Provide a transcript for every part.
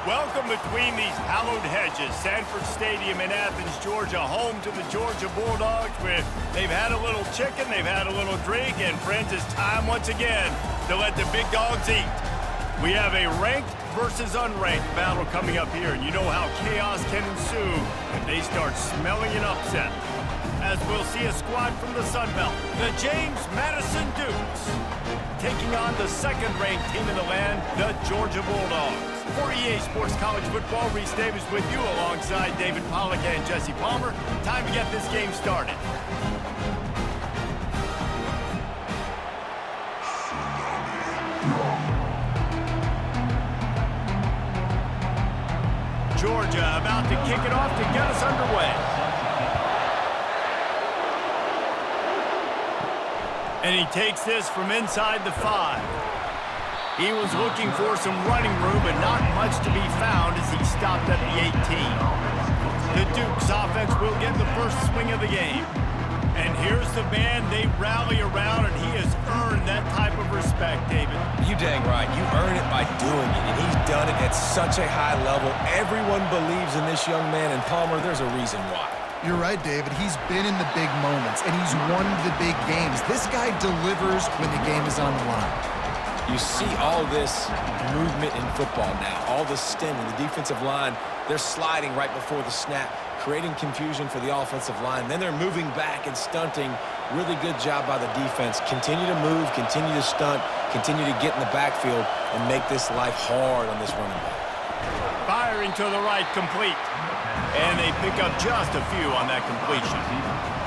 Welcome between these hallowed hedges. Sanford Stadium in Athens, Georgia, home to the Georgia Bulldogs, where they've had a little chicken, they've had a little drink, and friends, it's time once again to let the big dogs eat. We have a ranked versus unranked battle coming up here, and you know how chaos can ensue if they start smelling an upset. As we'll see a squad from the Sun Belt, the James Madison Dukes, taking on the second-ranked team in the land, the Georgia Bulldogs. For EA Sports College Football, Reese Davis with you alongside David Pollack and Jesse Palmer. Time to get this game started. Georgia about to kick it off to get us underway. And he takes this from inside the 5. He was looking for some running room, but not much to be found as he stopped at the 18. The Dukes offense will get the first swing of the game. And here's the man they rally around, and he has earned that type of respect, David. You dang right. You earn it by doing it, and he's done it at such a high level. Everyone believes in this young man, and Palmer, there's a reason why. You're right, David. He's been in the big moments, and he's won the big games. This guy delivers when the game is on the line. You see all this movement in football now, all the stemming, the defensive line, they're sliding right before the snap, creating confusion for the offensive line. Then they're moving back and stunting. Really good job by the defense. Continue to move, continue to stunt, continue to get in the backfield and make this life hard on this running back. Firing to the right, complete. And they pick up just a few on that completion.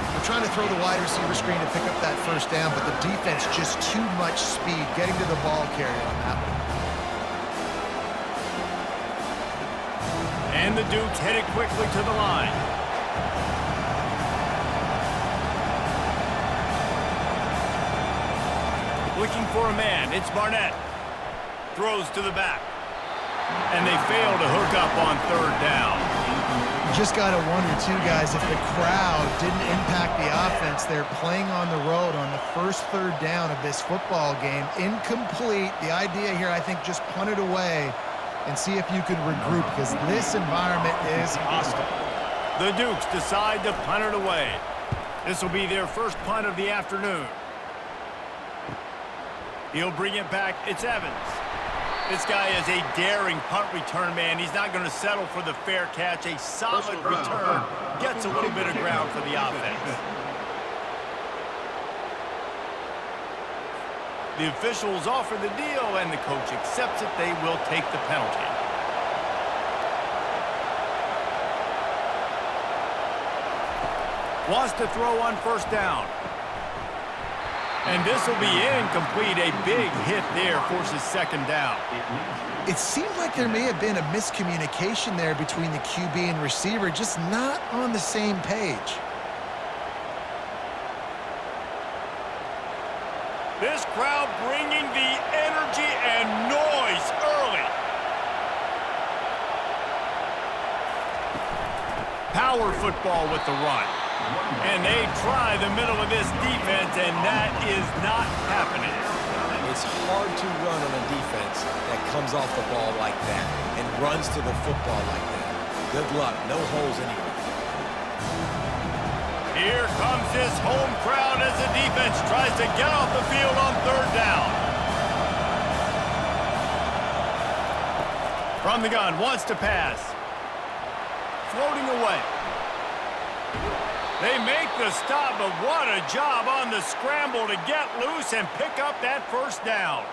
They're trying to throw the wide receiver screen to pick up that first down, but the defense just too much speed getting to the ball carrier on that one. And the Dukes headed quickly to the line. Looking for a man. It's Barnett. Throws to the back. And they fail to hook up on third down. You just got to wonder, too, guys, if the crowd didn't impact the offense. They're playing on the road on the first third down of this football game. Incomplete. The idea here, I think, just punt it away and see if you could regroup, because this environment is hostile. The Dukes decide to punt it away. This will be their first punt of the afternoon. He'll bring it back. It's Evans. This guy is a daring punt return man. He's not going to settle for the fair catch. A solid return gets a little bit of ground for the offense. The officials offer the deal, and the coach accepts it. They will take the penalty. Wants to throw on first down. And this will be incomplete. A big hit there forces second down. It seemed like there may have been a miscommunication there between the QB and receiver, just not on the same page. This crowd bringing the energy and noise early. Power football with the run. And they try the middle of this defense, and that is not happening. It's hard to run on a defense that comes off the ball like that and runs to the football like that. Good luck. No holes anywhere. Here comes this home crowd as the defense tries to get off the field on third down. From the gun, wants to pass. Floating away. They make the stop, but what a job on the scramble to get loose and pick up that first down.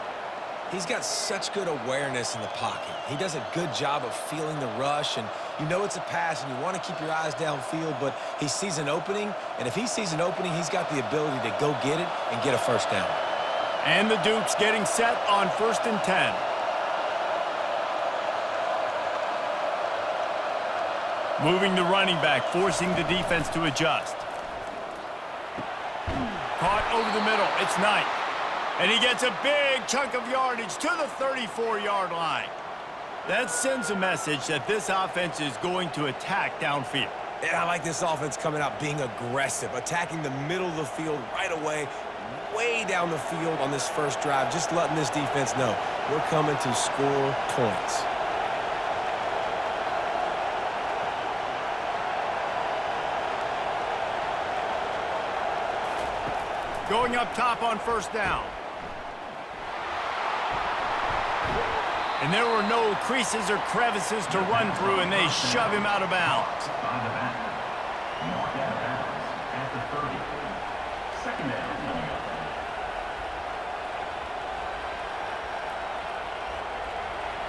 He's got such good awareness in the pocket. He does a good job of feeling the rush, and you know it's a pass, and you want to keep your eyes downfield, but he sees an opening, and if he sees an opening, he's got the ability to go get it and get a first down. And the Dukes getting set on 1st and 10. Moving the running back, forcing the defense to adjust. Caught over the middle. It's Knight. And he gets a big chunk of yardage to the 34-yard line. That sends a message that this offense is going to attack downfield. Yeah, I like this offense coming out being aggressive, attacking the middle of the field right away, way down the field on this first drive, just letting this defense know we're coming to score points. Going up top on first down. And there were no creases or crevices to run through, and they shove him out of bounds.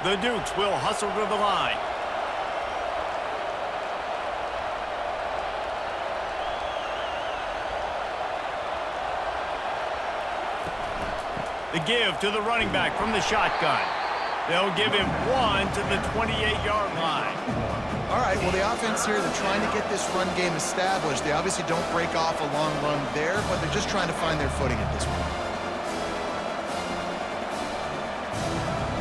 The Dukes will hustle to the line. The give to the running back from the shotgun. They'll give him 1 to the 28-yard line. All right, well, the offense here, they're trying to get this run game established. They obviously don't break off a long run there, but they're just trying to find their footing at this point.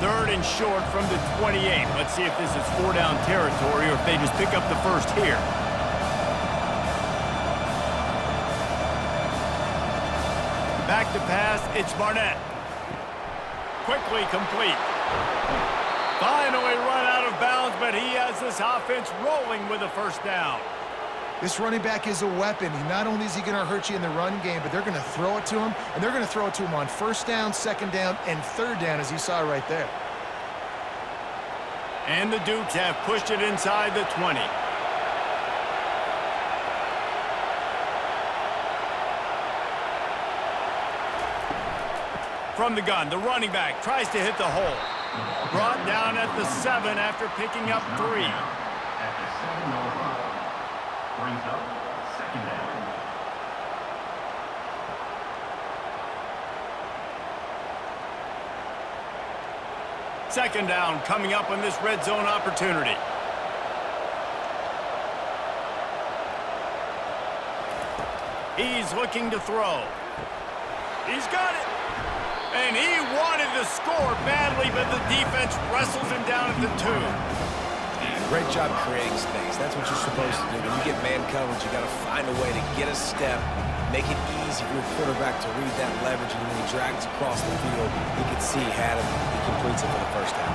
3rd and short from the 28. Let's see if this is 4-down territory or if they just pick up the first here. Back to pass, it's Barnett. Quickly complete. Finally run out of bounds, but he has this offense rolling with a first down. This running back is a weapon. Not only is he going to hurt you in the run game, but they're going to throw it to him, and they're going to throw it to him on first down, second down, and third down, as you saw right there. And the Dukes have pushed it inside the 20. From the gun, the running back tries to hit the hole. Brought down at the 7 after picking up 3. Brings up second down. Second down coming up on this red zone opportunity. He's looking to throw. He's got it. And he wanted to score badly, but the defense wrestles him down at the 2. Great job creating space. That's what you're supposed to do. When you get man coverage, you got to find a way to get a step, make it easy for your quarterback to read that leverage, and when he drags across the field, you can see he had him. He completes it for the first down.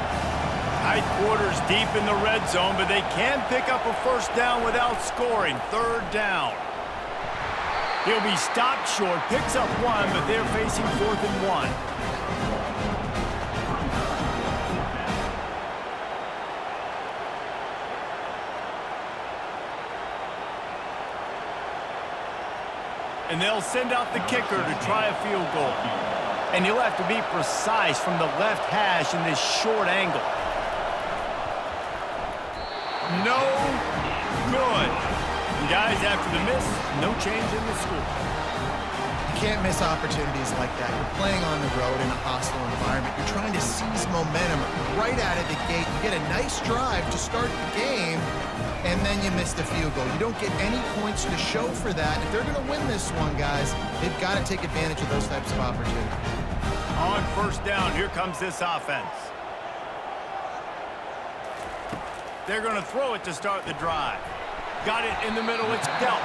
Tight quarters deep in the red zone, but they can pick up a first down without scoring. 3rd down. He'll be stopped short, picks up 1, but they're facing 4th and 1. And they'll send out the kicker to try a field goal. And he'll have to be precise from the left hash in this short angle. No good. And guys, after the miss, no change in the score. You can't miss opportunities like that. You're playing on the road in a hostile environment. You're trying to seize momentum right out of the gate. You get a nice drive to start the game, and then you miss the field goal. You don't get any points to show for that. If they're going to win this one, guys, they've got to take advantage of those types of opportunities. On first down, here comes this offense. They're going to throw it to start the drive. Got it in the middle, it's dealt.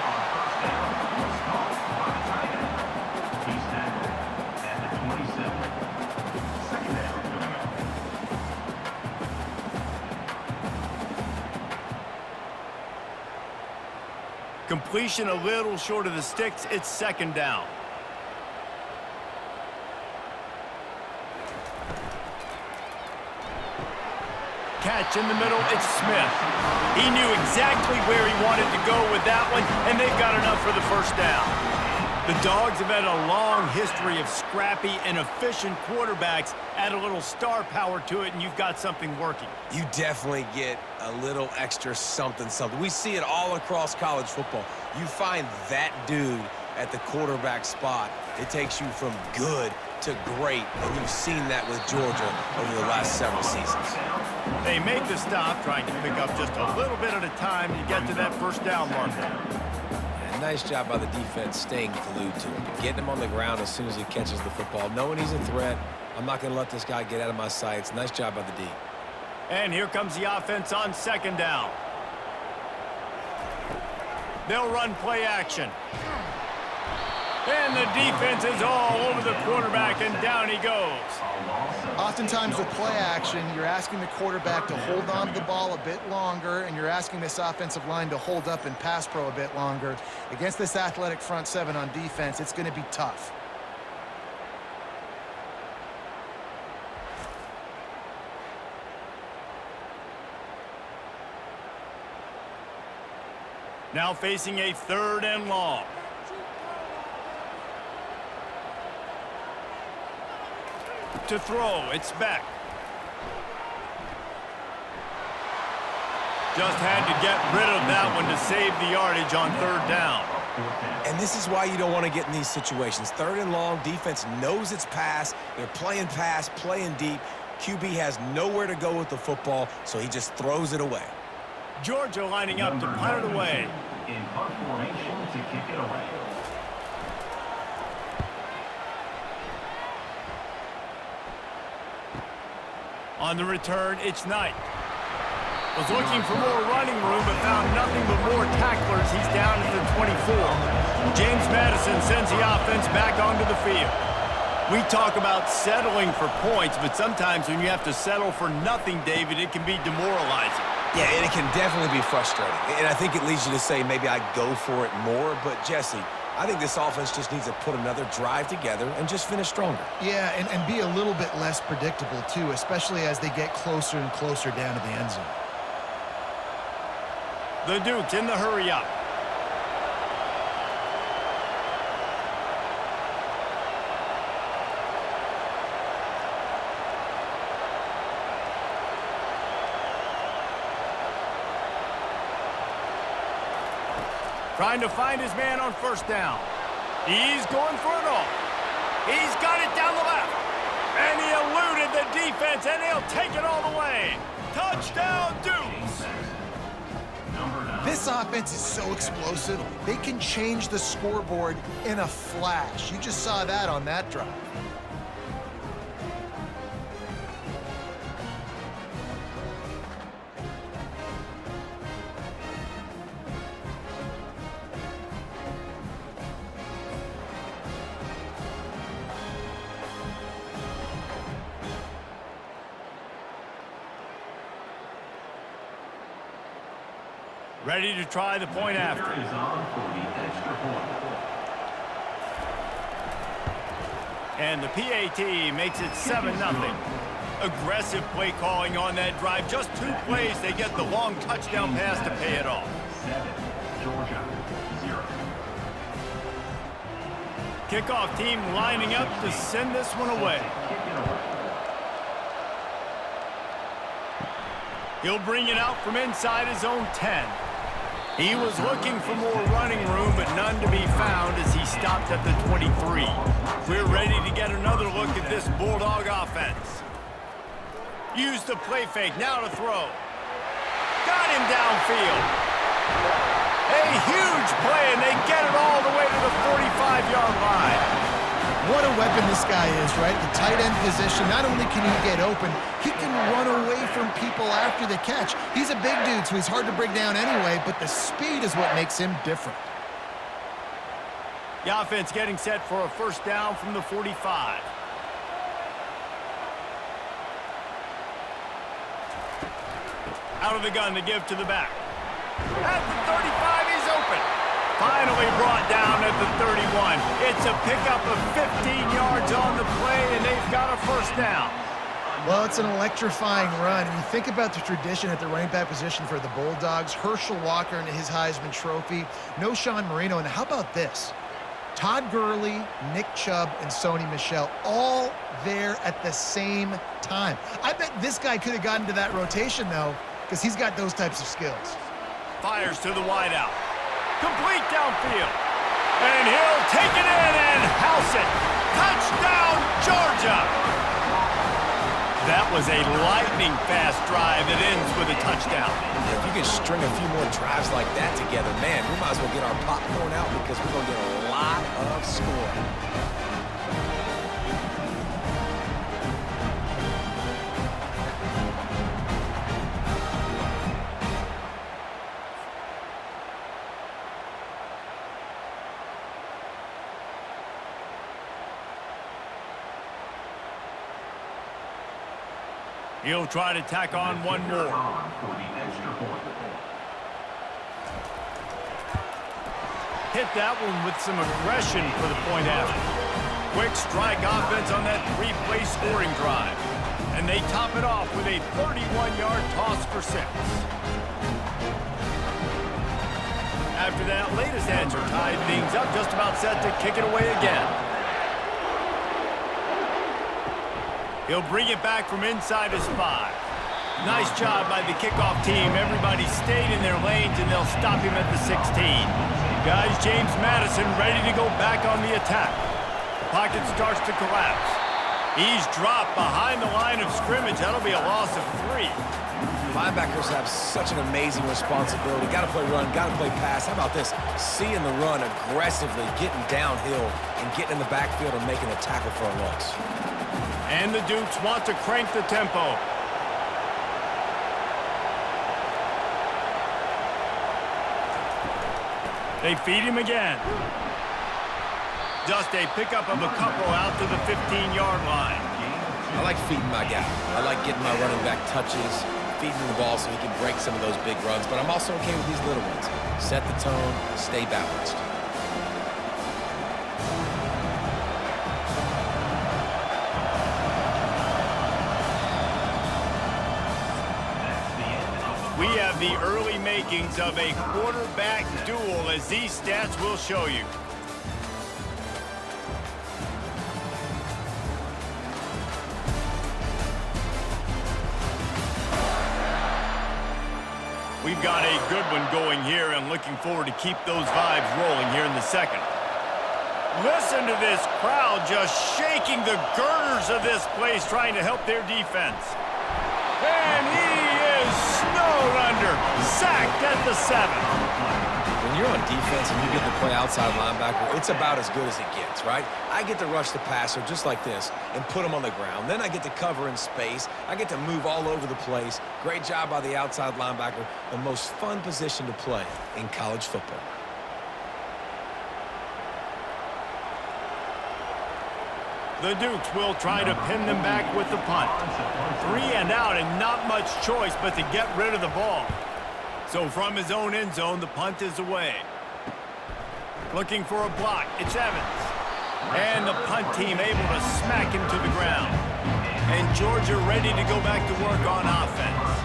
Completion a little short of the sticks. It's 2nd down. Catch in the middle. It's Smith. He knew exactly where he wanted to go with that one, and they've got enough for the first down. The Dogs have had a long history of scrappy and efficient quarterbacks. Add a little star power to it, and you've got something working. You definitely get a little extra something. We see it all across college football. You find that dude at the quarterback spot, it takes you from good to great, and you've seen that with Georgia over the last several seasons. They make the stop, trying to pick up just a little bit at a time to get to that first down marker. And nice job by the defense staying glued to him, getting him on the ground as soon as he catches the football, knowing he's a threat. I'm not going to let this guy get out of my sights. Nice job by the D. And here comes the offense on 2nd down. They'll run play action. And the defense is all over the quarterback, and down he goes. Oftentimes with play action, you're asking the quarterback to hold on to the ball a bit longer, and you're asking this offensive line to hold up and pass pro a bit longer. Against this athletic front 7 on defense, it's going to be tough. Now facing a 3rd and long. To throw, it's Beck. Just had to get rid of that one to save the yardage on 3rd down. And this is why you don't want to get in these situations. 3rd and long, defense knows it's pass. They're playing pass, playing deep. QB has nowhere to go with the football, so he just throws it away. Georgia lining up to punt it away. In punt formation to kick it away. On the return, it's Knight. Was looking for more running room, but found nothing but more tacklers. He's down at the 24. James Madison sends the offense back onto the field. We talk about settling for points, but sometimes when you have to settle for nothing, David, it can be demoralizing. Yeah, and it can definitely be frustrating. And I think it leads you to say maybe I go for it more. But, Jesse, I think this offense just needs to put another drive together and just finish stronger. Yeah, and be a little bit less predictable, too, especially as they get closer and closer down to the end zone. The Dukes in the hurry up. Trying to find his man on 1st down. He's going for it all. He's got it down the left. And he eluded the defense, and he'll take it all the way. Touchdown, Dukes. This offense is so explosive, they can change the scoreboard in a flash. You just saw that on that drive. Ready to try the point after. Is on for the extra point. And the PAT makes it 7-0. Aggressive play calling on that drive. Just 2 plays, they get the long touchdown pass to pay it off. 7, Georgia, 0. Kickoff team lining up to send this one away. He'll bring it out from inside his own 10. He was looking for more running room, but none to be found as he stopped at the 23. We're ready to get another look at this Bulldog offense. Use the play fake, now to throw. Got him downfield. A huge play, and they get it all the way to the 45-yard line. What a weapon this guy is, right? The tight end position, not only can he get open, he can run away from people after the catch. He's a big dude, so he's hard to bring down anyway, but the speed is what makes him different. The offense getting set for a 1st down from the 45. Out of the gun to give to the back. At the 35, he's open. Finally brought down at the 31. It's a pickup of 15 yards on the play, and they've got a 1st down. Well, it's an electrifying run. And you think about the tradition at the running back position for the Bulldogs. Herschel Walker and his Heisman Trophy. No Sean Marino. And how about this? Todd Gurley, Nick Chubb, and Sony Michel all there at the same time. I bet this guy could have gotten to that rotation, though, because he's got those types of skills. Fires to the wideout. Complete downfield. And he'll take it in and house it. Touchdown, Georgia. That was a lightning-fast drive that ends with a touchdown. If you can string a few more drives like that together, man, we might as well get our popcorn out because we're going to get a lot of scoring. He'll try to tack on one more. Hit that one with some aggression for the point after. Quick strike offense on that 3-play scoring drive. And they top it off with a 31-yard toss for 6. after that latest answer tied things up, just about set to kick it away again. He'll bring it back from inside his 5. Nice job by the kickoff team. Everybody stayed in their lanes, and they'll stop him at the 16. Guys, James Madison ready to go back on the attack. The pocket starts to collapse. He's dropped behind the line of scrimmage. That'll be a loss of 3. Linebackers have such an amazing responsibility. Got to play run, got to play pass. How about this? Seeing the run aggressively, getting downhill, and getting in the backfield and making a tackle for a loss. And the Dukes want to crank the tempo. They feed him again. Just a pickup of a couple out to the 15-yard line. I like feeding my guy. I like getting my running back touches, feeding the ball so he can break some of those big runs, but I'm also okay with these little ones. Set the tone, stay balanced. We have the early makings of a quarterback duel, as these stats will show you. We've got a good one going here, and looking forward to keep those vibes rolling here in the second. Listen to this crowd just shaking the girders of this place, trying to help their defense. And he is snowed under, sacked at the 7. When you're on defense and you get to play outside linebacker, it's about as good as it gets, right? I get to rush the passer just like this and put him on the ground. Then I get to cover in space. I get to move all over the place. Great job by the outside linebacker. The most fun position to play in college football. The Dukes will try to pin them back with the punt. 3 and out, and not much choice but to get rid of the ball. So from his own end zone, the punt is away. Looking for a block, it's Evans. And the punt team able to smack him to the ground. And Georgia ready to go back to work on offense.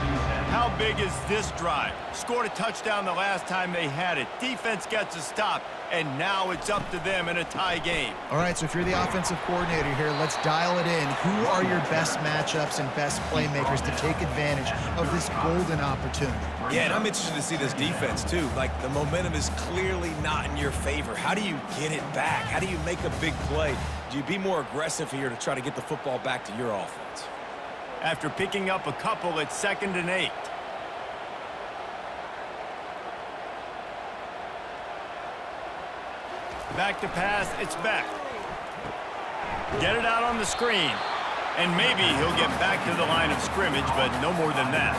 How big is this drive? Scored a touchdown the last time they had it. Defense gets a stop, and now it's up to them in a tie game. All right, so if you're the offensive coordinator here, let's dial it in. Who are your best matchups and best playmakers to take advantage of this golden opportunity? Yeah, and I'm interested to see this defense, too. Like, the momentum is clearly not in your favor. How do you get it back? How do you make a big play? Do you be more aggressive here to try to get the football back to your offense? After picking up a couple, it's 2nd and 8. Back to pass, it's Beck. Get it out on the screen. And maybe he'll get back to the line of scrimmage, but no more than that.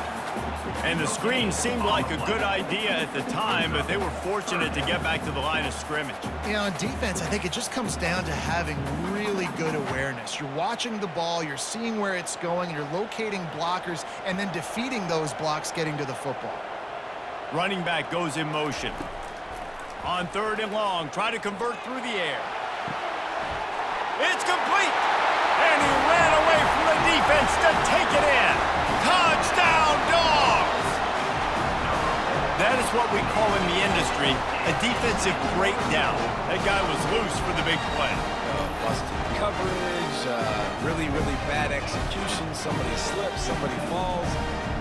And the screen seemed like a good idea at the time, but they were fortunate to get back to the line of scrimmage. You know, on defense, I think it just comes down to having really good awareness. You're watching the ball, you're seeing where it's going, and you're locating blockers and then defeating those blocks getting to the football. Running back goes in motion. On 3rd and long, try to convert through the air. It's complete! And he ran away from the defense to take it in. Touchdown, Dogs! That is what we call in the industry a defensive breakdown. That guy was loose for the big play. Busted coverage, really, really bad execution. Somebody slips, somebody falls.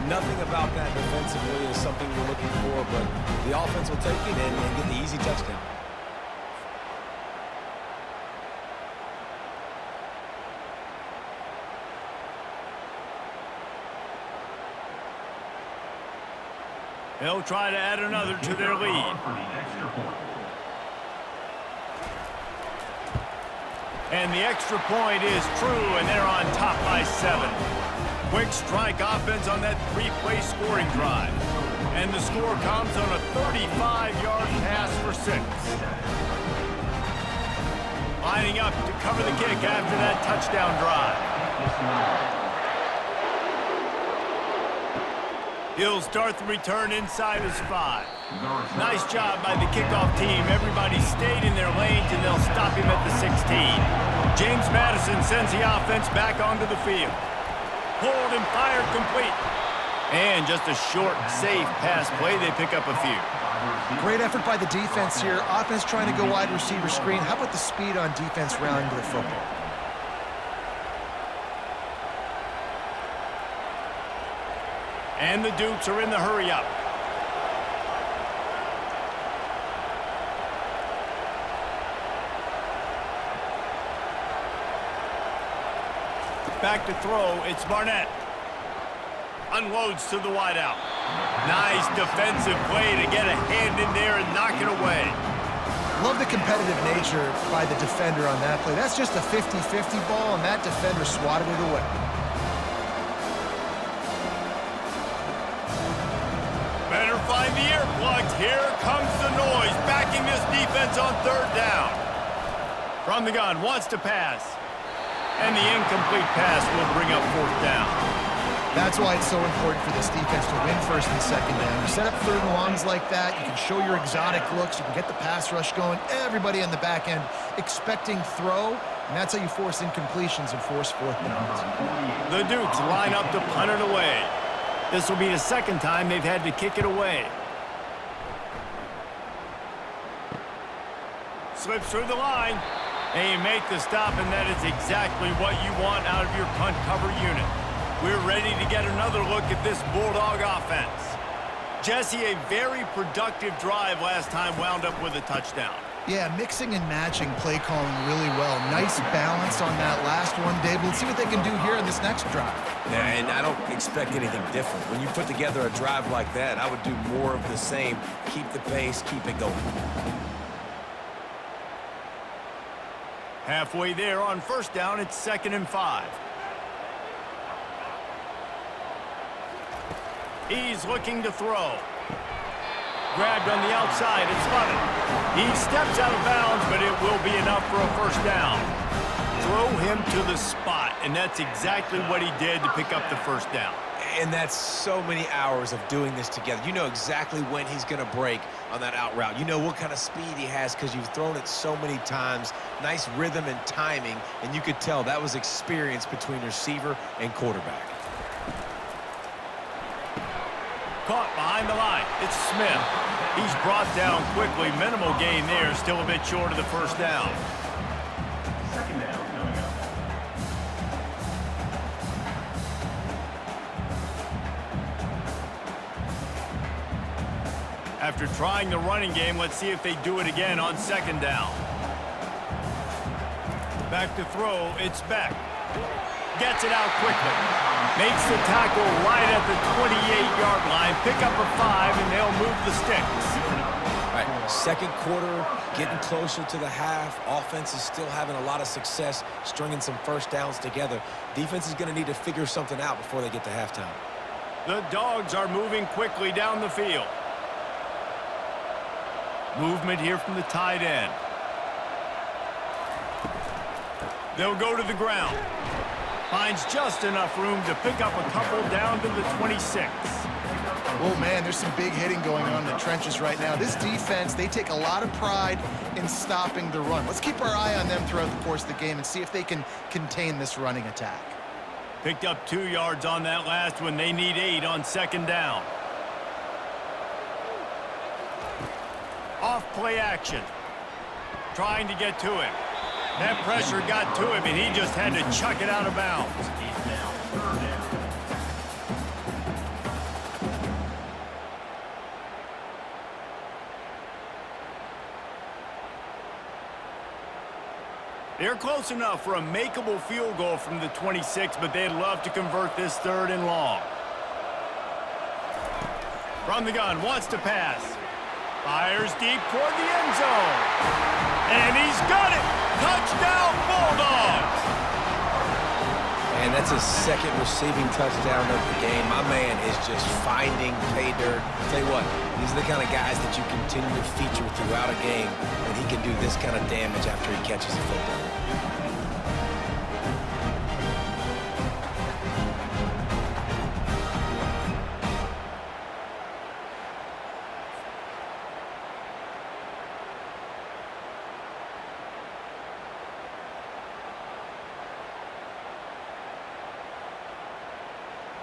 Nothing about that defensively is something we're looking for, but the offense will take it and get the easy touchdown. They'll try to add another to their lead. And the extra point is true, and they're on top by 7. Quick strike offense on that 3-play scoring drive. And the score comes on a 35-yard pass for 6. Lining up to cover the kick after that touchdown drive. He'll start the return inside his 5. Nice job by the kickoff team. Everybody stayed in their lanes, and they'll stop him at the 16. James Madison sends the offense back onto the field. Pulled and fired complete. And just a short, safe pass play. They pick up a few. Great effort by the defense here. Offense trying to go wide receiver screen. How about the speed on defense rounding to the football? And the Dukes are in the hurry-up. Back to throw, it's Barnett. Unloads to the wideout. Nice defensive play to get a hand in there and knock it away. Love the competitive nature by the defender on that play. That's just a 50-50 ball, and that defender swatted it away. Better find the earplugs. Here comes the noise, backing this defense on third down. From the gun, wants to pass. And the incomplete pass will bring up fourth down. That's why it's so important for this defense to win first and second down. You set up third and longs like that, you can show your exotic looks, you can get the pass rush going, everybody on the back end expecting throw, and that's how you force incompletions and force fourth downs. The Dukes line up to punt it away. This will be the second time they've had to kick it away. Slips through the line. And you make the stop, and that is exactly what you want out of your punt cover unit. We're ready to get another look at this Bulldog offense. Jesse, a very productive drive last time wound up with a touchdown. Yeah, mixing and matching play calling really well. Nice balance on that last one, Dave. Let's see what they can do here in this next drive. Yeah, and I don't expect anything different. When you put together a drive like that, I would do more of the same. Keep the pace, keep it going. Halfway there on first down, it's 2nd and 5. He's looking to throw. Grabbed on the outside and spotted. He steps out of bounds, but it will be enough for a first down. Throw him to the spot, and that's exactly what he did to pick up the first down. And that's so many hours of doing this together. You know exactly when he's going to break on that out route. You know what kind of speed he has because you've thrown it so many times. Nice rhythm and timing, and you could tell that was experience between receiver and quarterback. Caught behind the line. It's Smith. He's brought down quickly. Minimal gain there. Still a bit short of the first down. Second down coming up. After trying the running game, let's see if they do it again on second down. Back to throw, it's Beck. Gets it out quickly. Makes the tackle right at the 28-yard line. Pick up a 5, and they'll move the sticks. All right, second quarter, getting closer to the half. Offense is still having a lot of success stringing some first downs together. Defense is going to need to figure something out before they get to halftime. The Dogs are moving quickly down the field. Movement here from the tight end. They'll go to the ground. Finds just enough room to pick up a couple down to the 26. Oh, man, there's some big hitting going on in the trenches right now. This defense, they take a lot of pride in stopping the run. Let's keep our eye on them throughout the course of the game and see if they can contain this running attack. Picked up 2 yards on that last one. They need 8 on second down. Off play action. Trying to get to him. That pressure got to him, and he just had to chuck it out of bounds. It's now third down. They're close enough for a makeable field goal from the 26, but they'd love to convert this 3rd and long. From the gun, wants to pass. Fires deep toward the end zone. And he's got it! Touchdown, Bulldogs! And that's his second receiving touchdown of the game. My man is just finding pay dirt. Tell you what, these are the kind of guys that you continue to feature throughout a game, and he can do this kind of damage after he catches the football.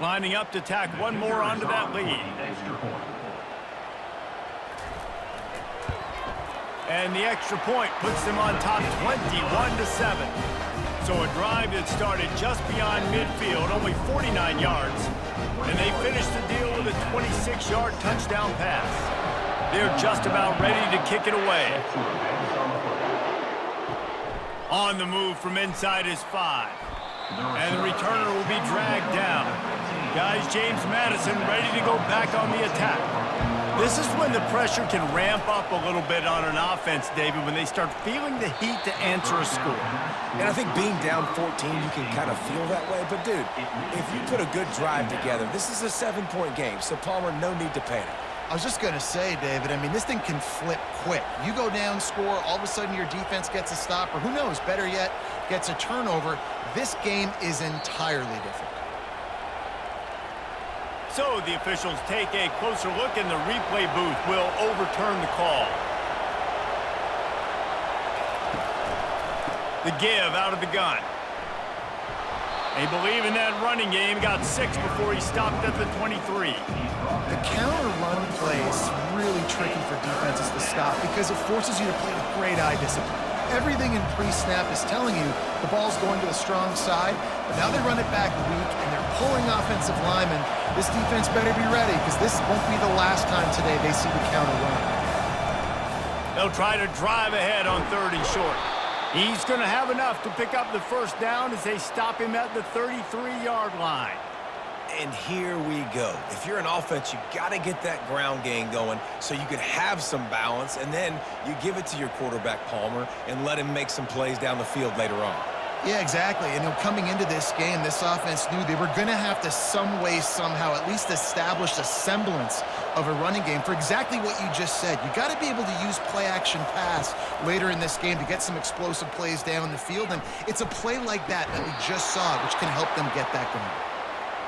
Lining up to tack one more onto that lead. Extra point. And the extra point puts them on top 21-7. So a drive that started just beyond midfield, only 49 yards, and they finished the deal with a 26-yard touchdown pass. They're just about ready to kick it away. On the move from inside his 5. And the returner will be dragged down. Guys, James Madison ready to go back on the attack. This is when the pressure can ramp up a little bit on an offense, David, when they start feeling the heat to answer a score. And I think being down 14, you can kind of feel that way. But, dude, if you put a good drive together, this is a 7-point game, so Palmer, no need to panic. I was just going to say, David, I mean, this thing can flip quick. You go down, score, all of a sudden your defense gets a stop, or who knows, better yet, gets a turnover. This game is entirely different. So the officials take a closer look, and the replay booth will overturn the call. The give out of the gun. They believe in that running game. Got 6 before he stopped at the 23. The counter run play is really tricky for defenses to stop because it forces you to play with great eye discipline. Everything in pre-snap is telling you the ball's going to the strong side, but now they run it back weak and they're pulling offensive linemen. This defense better be ready because this won't be the last time today they see the counter run. They'll try to drive ahead on 3rd and short. He's going to have enough to pick up the first down as they stop him at the 33-yard line. And here we go. If you're an offense, you got to get that ground game going so you can have some balance, and then you give it to your quarterback, Palmer, and let him make some plays down the field later on. Yeah, exactly. And coming into this game, this offense knew they were going to have to some way, somehow, at least establish a semblance of a running game for exactly what you just said. You got to be able to use play-action pass later in this game to get some explosive plays down the field, and it's a play like that we just saw, which can help them get that going.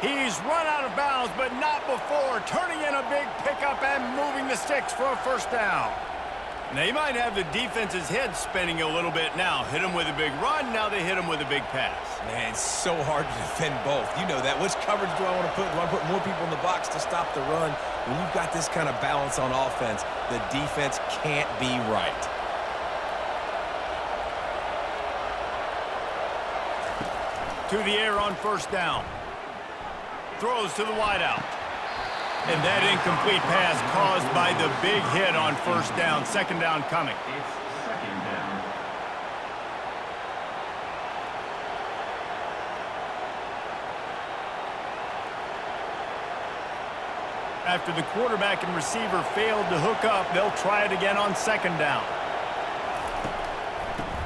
He's run out of bounds, but not before turning in a big pickup and moving the sticks for a first down. They might have the defense's head spinning a little bit now. Hit him with a big run, now they hit him with a big pass. Man, it's so hard to defend both. You know that. Which coverage do I want to put? Do I put more people in the box to stop the run? When you've got this kind of balance on offense, the defense can't be right. To the air on first down. Throws to the wideout. And that incomplete pass caused by the big hit on first down. Second down coming. It's 2nd down. After the quarterback and receiver failed to hook up, they'll try it again on 2nd down.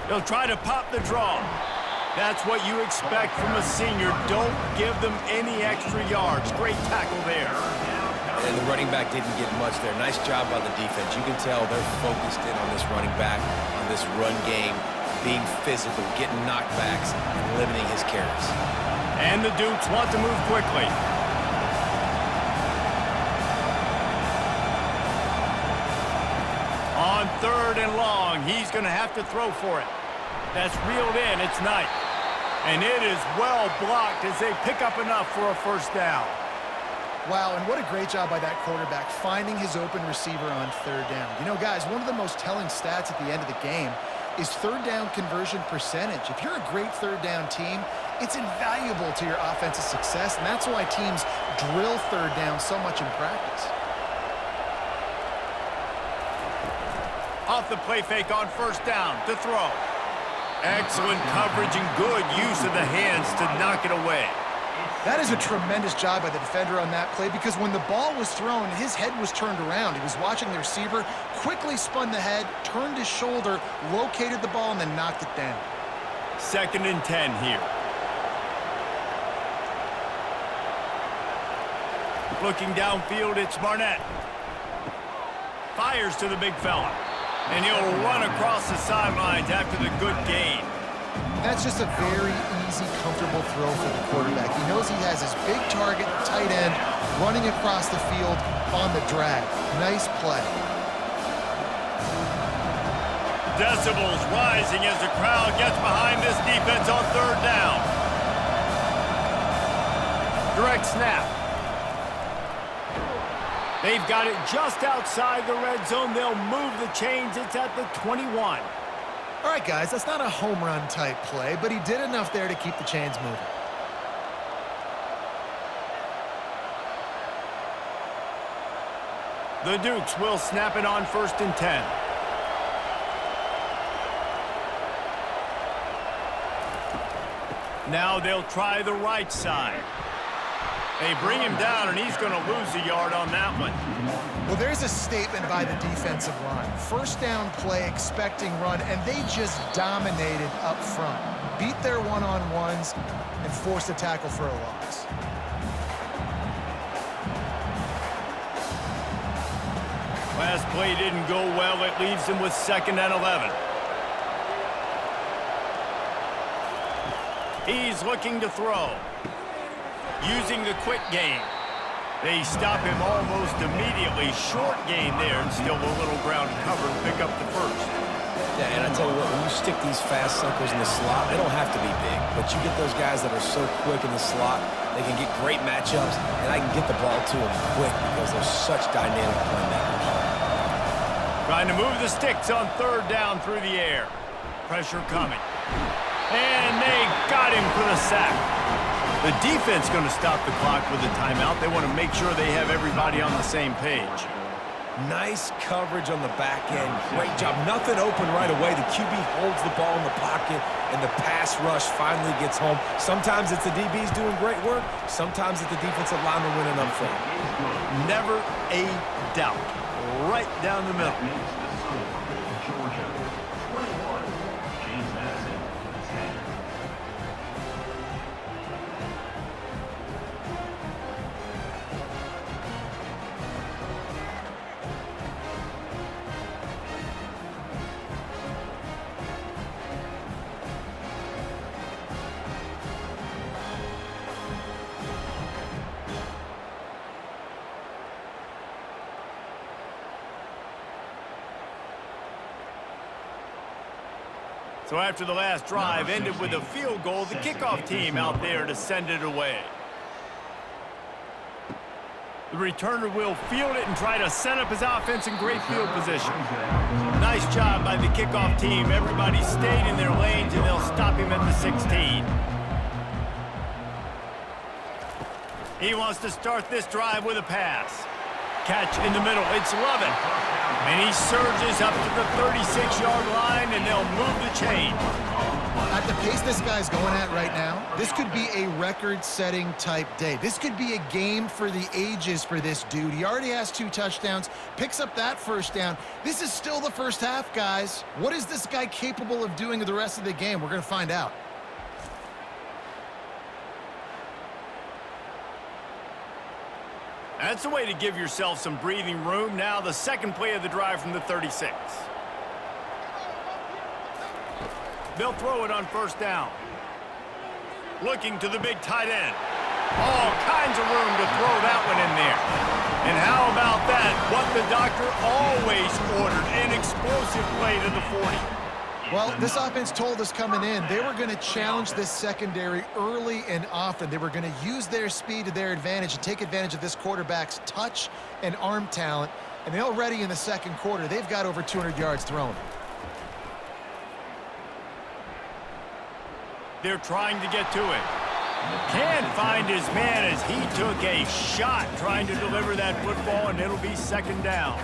They'll try to pop the draw. That's what you expect from a senior. Don't give them any extra yards. Great tackle there. And the running back didn't get much there. Nice job by the defense. You can tell they're focused in on this running back, on this run game, being physical, getting knockbacks, and limiting his carries. And the Dukes want to move quickly. On 3rd and long, he's going to have to throw for it. That's reeled in. It's Knight. And it is well blocked as they pick up enough for a first down. Wow, and what a great job by that quarterback finding his open receiver on 3rd down. You know, guys, one of the most telling stats at the end of the game is 3rd down conversion percentage. If you're a great 3rd down team, it's invaluable to your offensive success, and that's why teams drill 3rd down so much in practice. Off the play fake on first down to throw. Excellent coverage and good use of the hands to knock it away. That is a tremendous job by the defender on that play because when the ball was thrown, his head was turned around. He was watching the receiver, quickly spun the head, turned his shoulder, located the ball, and then knocked it down. 2nd and 10 here. Looking downfield, it's Barnett. Fires to the big fella. And he'll run across the sidelines after the good gain. That's just a very easy, comfortable throw for the quarterback. He knows he has his big target, tight end, running across the field on the drag. Nice play. Decibels rising as the crowd gets behind this defense on 3rd down. Direct snap. They've got it just outside the red zone. They'll move the chains. It's at the 21. All right, guys, that's not a home run type play, but he did enough there to keep the chains moving. The Dukes will snap it on 1st and 10. Now they'll try the right side. They bring him down, and he's going to lose a yard on that one. Well, there's a statement by the defensive line. First down play, expecting run, and they just dominated up front. Beat their one-on-ones and forced a tackle for a loss. Last play didn't go well. It leaves him with 2nd and 11. He's looking to throw. Using the quick game. They stop him almost immediately. Short gain there, and still a little ground cover to pick up the first. Yeah, and I tell you what, when you stick these fast suckers in the slot, they don't have to be big, but you get those guys that are so quick in the slot, they can get great matchups, and I can get the ball to them quick because they're such dynamic playmakers. Trying to move the sticks on 3rd down through the air. Pressure coming. And they got him for the sack. The defense going to stop the clock with a timeout. They want to make sure they have everybody on the same page. Nice coverage on the back end. Great job. Nothing open right away. The QB holds the ball in the pocket, and the pass rush finally gets home. Sometimes it's the DBs doing great work. Sometimes it's the defensive lineman winning up front. Never a doubt. Right down the middle. Georgia. 21. James Madison. 10. So after the last drive ended with a field goal, the kickoff team out there to send it away. The returner will field it and try to set up his offense in great field position. Nice job by the kickoff team. Everybody stayed in their lanes, and they'll stop him at the 16. He wants to start this drive with a pass. Catch in the middle. It's Lovett. And he surges up to the 36-yard line, and they'll move the chain. At the pace this guy's going at right now, this could be a record-setting type day. This could be a game for the ages for this dude. He already has 2 touchdowns, picks up that first down. This is still the first half, guys. What is this guy capable of doing the rest of the game? We're going to find out. That's the way to give yourself some breathing room. Now the second play of the drive from the 36. They'll throw it on 1st down. Looking to the big tight end. All kinds of room to throw that one in there. And how about that? What the doctor always ordered, an explosive play to the 40. Well, this offense told us coming in they were going to challenge this secondary early and often. They were going to use their speed to their advantage and take advantage of this quarterback's touch and arm talent. And already in the second quarter, they've got over 200 yards thrown. They're trying to get to it. Can't find his man as he took a shot trying to deliver that football, and it'll be 2nd down.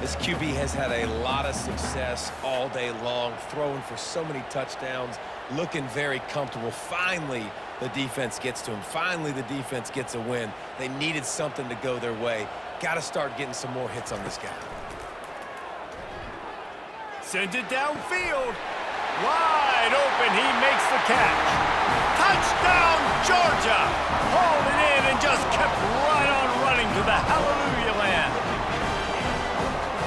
This QB has had a lot of success all day long, throwing for so many touchdowns, looking very comfortable. Finally, the defense gets to him. Finally, the defense gets a win. They needed something to go their way. Got to start getting some more hits on this guy. Sends it downfield. Wide open. He makes the catch. Touchdown, Georgia. Hauled it in and just kept right on running to the hallelujah land.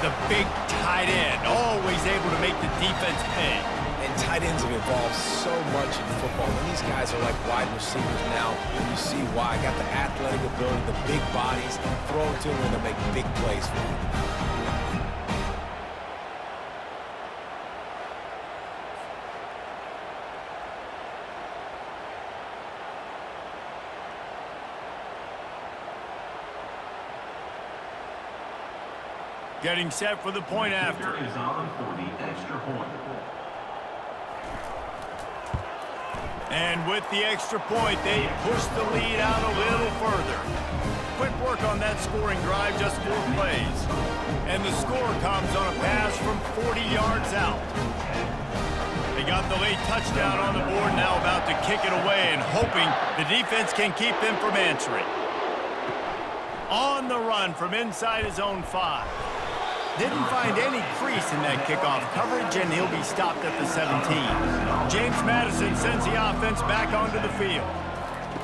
The big tight end, always able to make the defense pay. And tight ends have evolved so much in football. And these guys are like wide receivers now, and you see why. Got the athletic ability, the big bodies, throw it to them and they make big plays for them. Getting set for the point after. Is on for the extra point. And with the extra point, they push the lead out a little further. Quick work on that scoring drive, just 4 plays. And the score comes on a pass from 40 yards out. They got the late touchdown on the board, now about to kick it away and hoping the defense can keep them from answering. On the run from inside his own 5. Didn't find any crease in that kickoff coverage, and he'll be stopped at the 17. James Madison sends the offense back onto the field.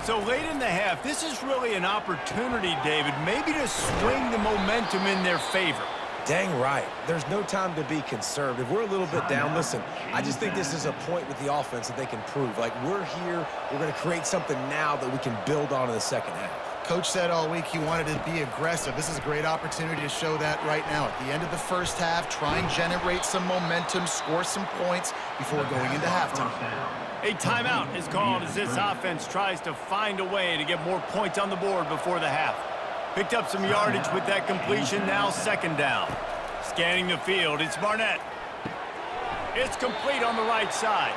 So late in the half, this is really an opportunity, David, maybe to swing the momentum in their favor. Dang right. There's no time to be conservative. We're a little bit down. Listen, I just think this is a point with the offense that they can prove. Like, we're here, we're going to create something now that we can build on in the second half. Coach said all week he wanted to be aggressive. This is a great opportunity to show that right now. At the end of the first half, try and generate some momentum, score some points before going into halftime. A timeout is called as this offense tries to find a way to get more points on the board before the half. Picked up some yardage with that completion, now second down. Scanning the field, it's Barnett. It's complete on the right side.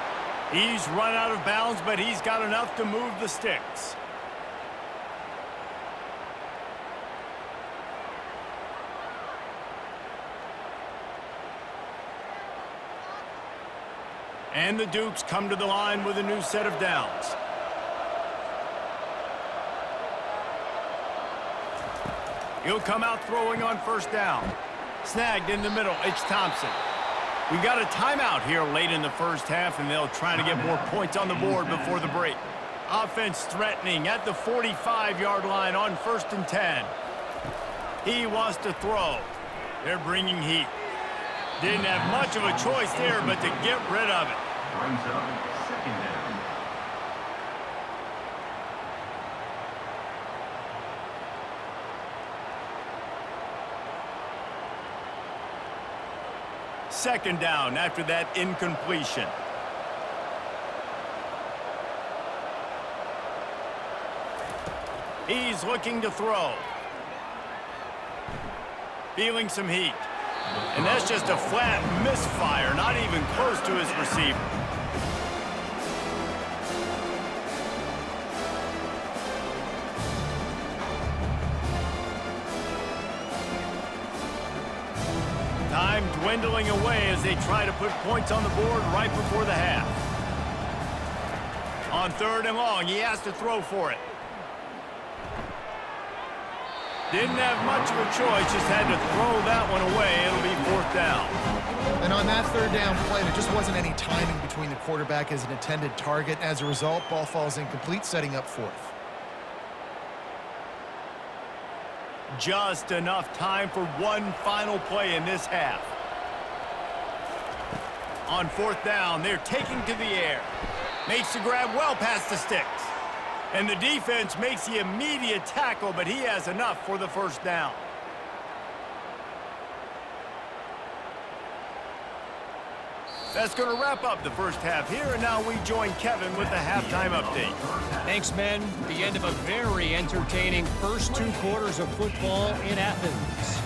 He's run out of bounds, but he's got enough to move the sticks. And the Dukes come to the line with a new set of downs. He'll come out throwing on first down. Snagged in the middle, it's Thompson. We've got a timeout here late in the first half, and they'll try to get more points on the board before the break. Offense threatening at the 45-yard line on 1st and 10. He wants to throw. They're bringing heat. Didn't have much of a choice there, but to get rid of it. Brings up second down. Second down after that incompletion. He's looking to throw. Feeling some heat. And that's just a flat misfire, not even close to his receiver. Time dwindling away as they try to put points on the board right before the half. On 3rd and long, he has to throw for it. Didn't have much of a choice, just had to throw that one away. It'll be 4th down. And on that 3rd down play, there just wasn't any timing between the quarterback as an intended target. As a result, ball falls incomplete, setting up 4th. Just enough time for one final play in this half. On 4th down, they're taking to the air. Makes the grab well past the sticks. And the defense makes the immediate tackle, but he has enough for the 1st down. That's going to wrap up the first half here, and now we join Kevin with the halftime update. Thanks, men. The end of a very entertaining first 2 quarters of football in Athens.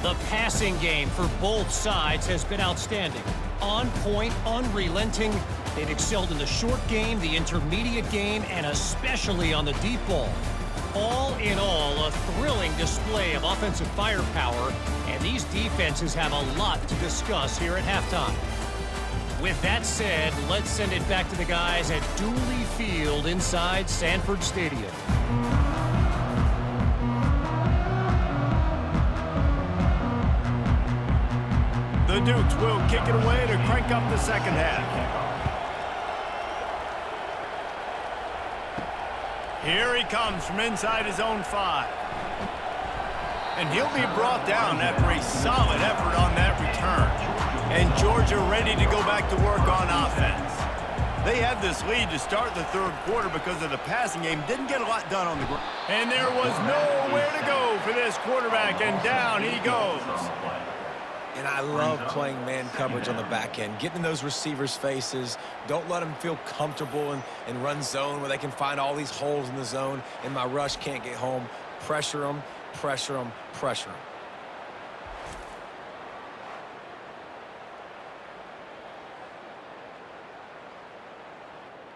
The passing game for both sides has been outstanding. On point, unrelenting. They've excelled in the short game, the intermediate game, and especially on the deep ball. All in all, a thrilling display of offensive firepower, and these defenses have a lot to discuss here at halftime. With that said, let's send it back to the guys at Dooley Field inside Sanford Stadium. The Dukes will kick it away to crank up the second half. Here he comes from inside his own 5. And he'll be brought down after a solid effort on that return. And Georgia ready to go back to work on offense. They had this lead to start the 3rd quarter because of the passing game. Didn't get a lot done on the ground. And there was nowhere to go for this quarterback, and down he goes. And I love playing man coverage on the back end, getting in those receivers' faces. Don't let them feel comfortable and run zone where they can find all these holes in the zone, and my rush can't get home. Pressure them, pressure them, pressure them.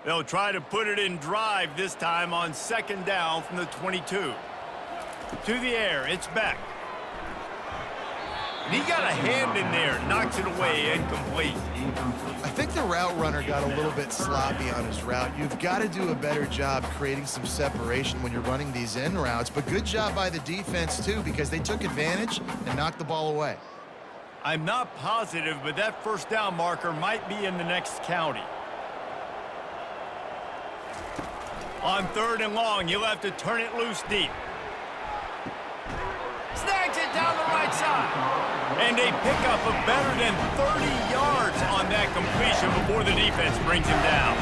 They'll try to put it in drive this time on second down from the 22. To the air, it's Beck. And he got a hand in there, knocks it away, incomplete. I think the route runner got a little bit sloppy on his route. You've got to do a better job creating some separation when you're running these in routes, but good job by the defense too, because they took advantage and knocked the ball away. I'm not positive, but that first down marker might be in the next county. On third and long, you'll have to turn it loose deep. Snags it down the right side. And a pickup of better than 30 yards on that completion before the defense brings him down.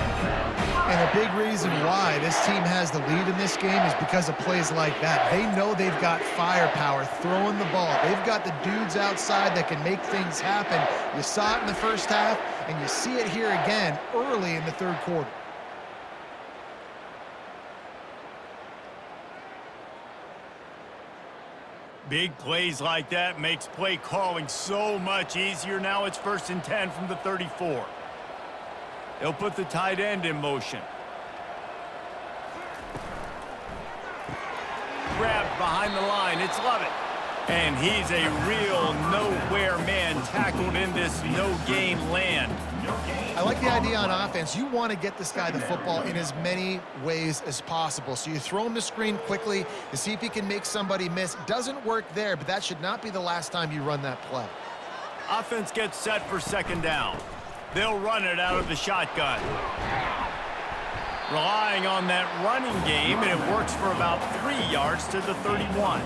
And a big reason why this team has the lead in this game is because of plays like that. They know they've got firepower throwing the ball. They've got the dudes outside that can make things happen. You saw it in the first half, and you see it here again early in the third quarter. Big plays like that makes play calling so much easier. Now it's 1st and 10 from the 34. They'll put the tight end in motion. Grabbed behind the line. It's Lovett. And he's a real nowhere man tackled in this no-gain land. I like the idea on offense. You want to get this guy the football in as many ways as possible. So you throw him the screen quickly to see if he can make somebody miss. Doesn't work there, but that should not be the last time you run that play. Offense gets set for second down. They'll run it out of the shotgun. Relying on that running game, and it works for about 3 yards to the 31.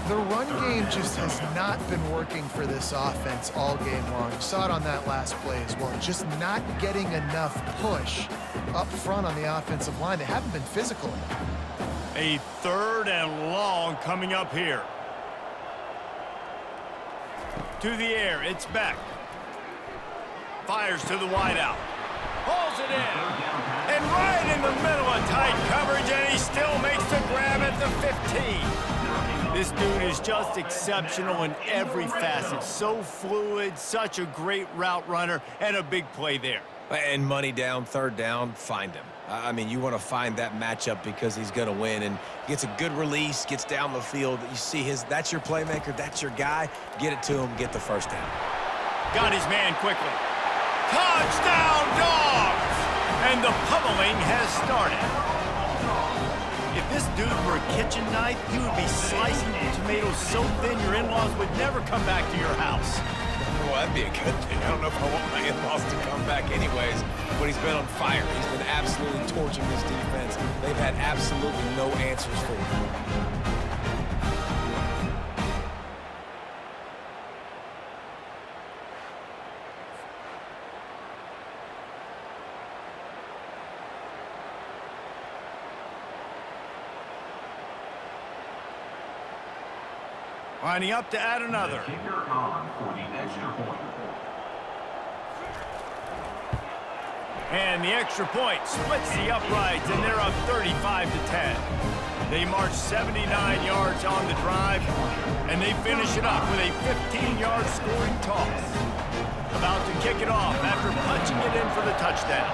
The run game just has not been working for this offense all game long. You saw it on that last play as well. Just not getting enough push up front on the offensive line. They haven't been physical enough. A third and long coming up here. To the air, it's Beck. Fires to the wideout. Pulls it in. And right in the middle of tight coverage, and he still makes the grab at the 15. This dude is just exceptional in every facet. So fluid, such a great route runner, and a big play there. And money down, third down, find him. I mean, you want to find that matchup because he's going to win, and gets a good release, gets down the field. You see that's your playmaker, that's your guy. Get it to him, get the first down. Got his man quickly. Touchdown, Dogs! And the pummeling has started. If this dude were a kitchen knife, he would be slicing tomatoes so thin your in-laws would never come back to your house. Well, that'd be a good thing. I don't know if I want my in-laws to come back anyways, but he's been on fire. He's been absolutely torching this defense. They've had absolutely no answers for him. Lining up to add another. Kicker on for the extra point. And the extra point splits the uprights, and they're up 35 to 10. They march 79 yards on the drive, and they finish it up with a 15-yard scoring toss. About to kick it off after punching it in for the touchdown.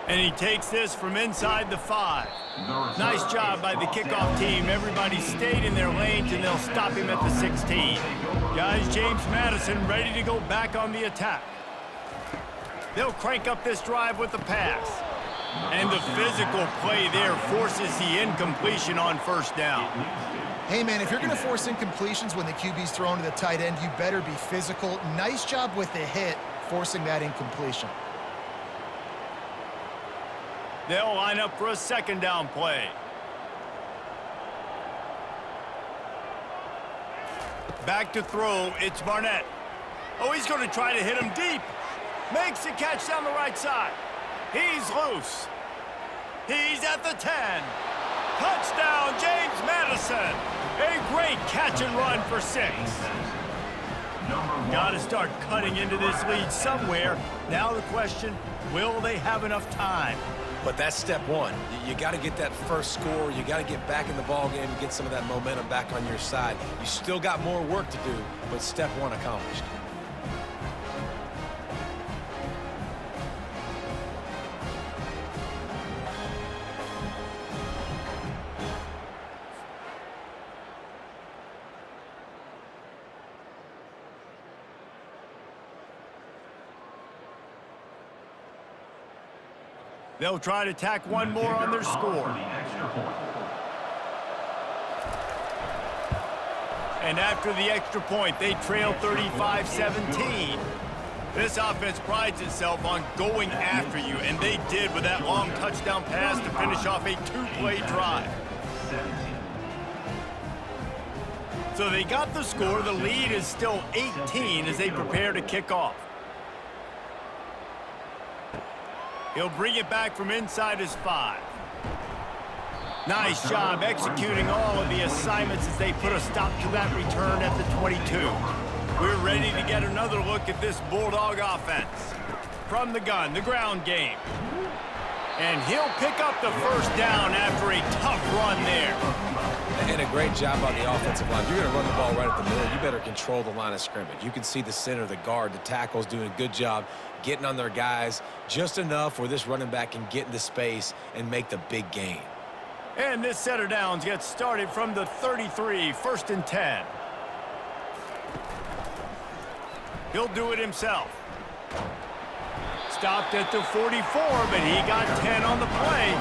And he takes this from inside the 5. Nice job by the kickoff team. Everybody stayed in their lanes, and they'll stop him at the 16. Guys, James Madison ready to go back on the attack. They'll crank up this drive with the pass. And the physical play there forces the incompletion on first down. Hey, man, if you're going to force incompletions when the QB's thrown to the tight end, you better be physical. Nice job with the hit, forcing that incompletion. They'll line up for a second down play. Back to throw, it's Barnett. Oh, he's going to try to hit him deep. Makes the catch down the right side. He's loose. He's at the 10. Touchdown, James Madison. A great catch and run for 6. Got to start cutting into this lead somewhere. Now the question, will they have enough time? But that's step one. You got to get that first score. You got to get back in the ball game and get some of that momentum back on your side. You still got more work to do, but step one accomplished. They'll try to tack one more on their score. And after the extra point, they trail 35-17. This offense prides itself on going after you, and they did with that long touchdown pass to finish off a two-play drive. So they got the score. The lead is still 18 as they prepare to kick off. He'll bring it back from inside his 5. Nice job executing all of the assignments as they put a stop to that return at the 22. We're ready to get another look at this Bulldog offense. From the gun, the ground game. And he'll pick up the first down after a tough run there. And a great job on the offensive line. You're going to run the ball right at the middle. You better control the line of scrimmage. You can see the center, the guard, the tackles doing a good job getting on their guys just enough where this running back can get into space and make the big gain. And this set of downs gets started from the 33, 1st and 10. He'll do it himself. Stopped at the 44, but he got 10 on the play.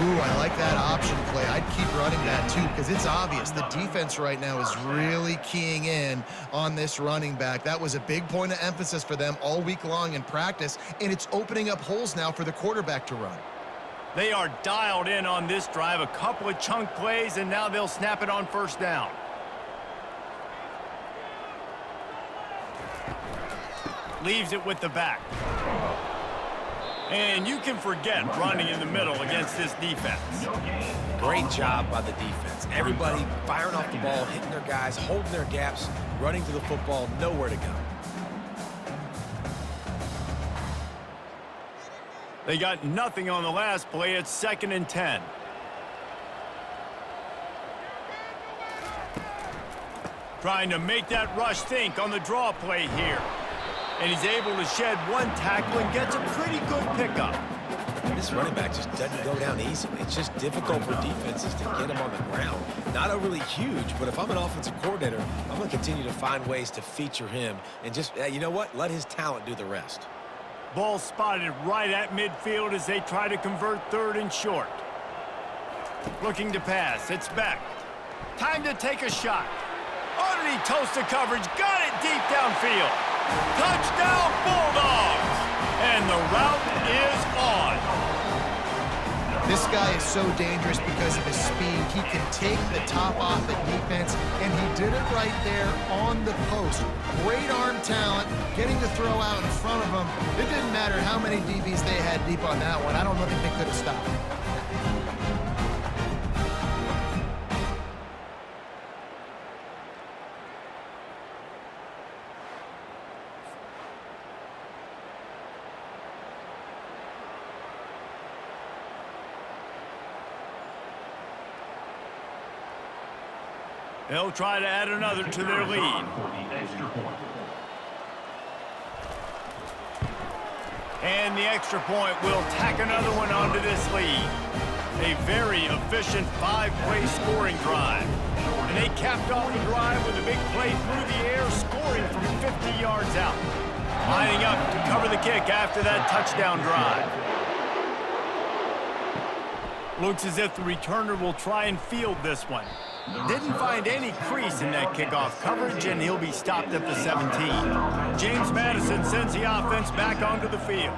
Ooh, I like that option play. I'd keep running that too because it's obvious the defense right now is really keying in on this running back. That was a big point of emphasis for them all week long in practice, and it's opening up holes now for the quarterback to run. They are dialed in on this drive. A couple of chunk plays, and now they'll snap it on first down. Leaves it with the back. And you can forget running in the middle against this defense. Great job by the defense. Everybody firing off the ball, hitting their guys, holding their gaps, running to the football, nowhere to go. They got nothing on the last play. It's 2nd and 10. Trying to make that rush think on the draw play here. And he's able to shed one tackle and gets a pretty good pickup. This running back just doesn't go down easily. It's just difficult for defenses to get him on the ground. Not overly huge, but if I'm an offensive coordinator, I'm going to continue to find ways to feature him and just, you know what, let his talent do the rest. Ball spotted right at midfield as they try to convert 3rd and short. Looking to pass. It's back. Time to take a shot. Underneath toasted coverage. Got it deep downfield. Touchdown Bulldogs! And the route is on. This guy is so dangerous because of his speed. He can take the top off the defense, and he did it right there on the post. Great arm talent, getting the throw out in front of him. It didn't matter how many DBs they had deep on that one. I don't think they could have stopped him. They'll try to add another to their lead. And the extra point will tack another one onto this lead. A very efficient 5-play scoring drive. And they capped off the drive with a big play through the air, scoring from 50 yards out. Lining up to cover the kick after that touchdown drive. Looks as if the returner will try and field this one. Didn't find any crease in that kickoff coverage, and he'll be stopped at the 17. James Madison sends the offense back onto the field.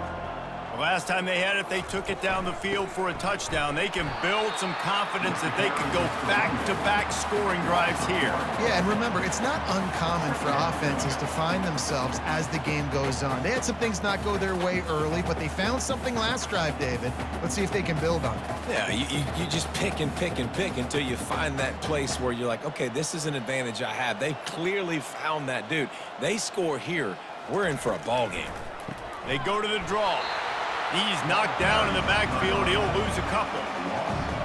The last time they had it, they took it down the field for a touchdown. They can build some confidence that they can go back-to-back scoring drives here. Yeah, and remember, it's not uncommon for offenses to find themselves as the game goes on. They had some things not go their way early, but they found something last drive, David. Let's see if they can build on it. Yeah, you just pick and pick and pick until you find that place where you're like, okay, this is an advantage I have. They clearly found that, dude. They score here, we're in for a ball game. They go to the draw. He's knocked down in the backfield. He'll lose a couple.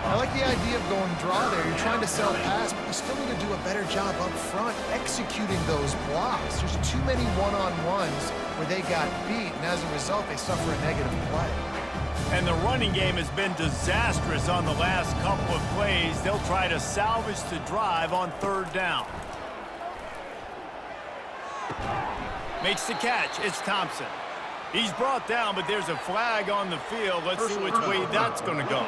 I like the idea of going draw there. You're trying to sell pass, but you still need to do a better job up front executing those blocks. There's too many one-on-ones where they got beat, and as a result, they suffer a negative play. And the running game has been disastrous on the last couple of plays. They'll try to salvage the drive on 3rd down. Makes the catch. It's Thompson. He's brought down, but there's a flag on the field. Let's see which way that's going to go.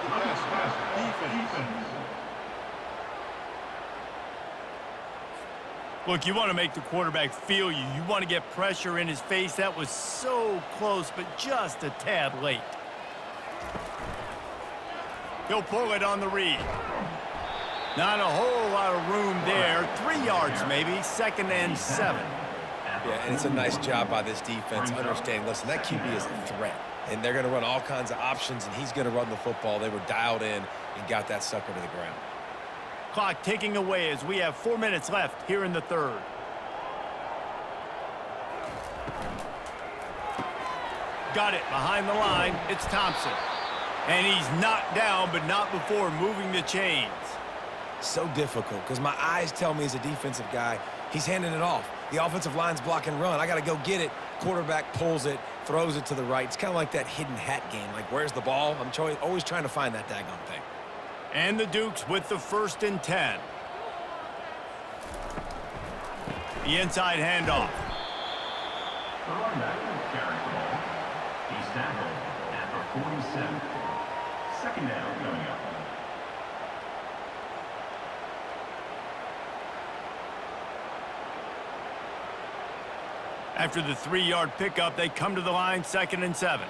Look, you want to make the quarterback feel you. You want to get pressure in his face. That was so close, but just a tad late. He'll pull it on the read. Not a whole lot of room there. 3 yards maybe, 2nd and 7. Yeah, and it's a nice job by this defense understanding, listen, that QB is a threat, and they're going to run all kinds of options, and he's going to run the football. They were dialed in and got that sucker to the ground. Clock ticking away as we have 4 minutes left here in the third. Got it behind the line. It's Thompson. And he's knocked down, but not before moving the chains. So difficult because my eyes tell me as a defensive guy, he's handing it off. The offensive line's block and run. I got to go get it. Quarterback pulls it, throws it to the right. It's kind of like that hidden hat game. Like, where's the ball? I'm always trying to find that daggone thing. And the Dukes with the 1st and 10. The inside handoff. The running back will carry the ball. He's tackled at the 47. 2nd down coming up. After the 3-yard pickup, they come to the line, 2nd and 7.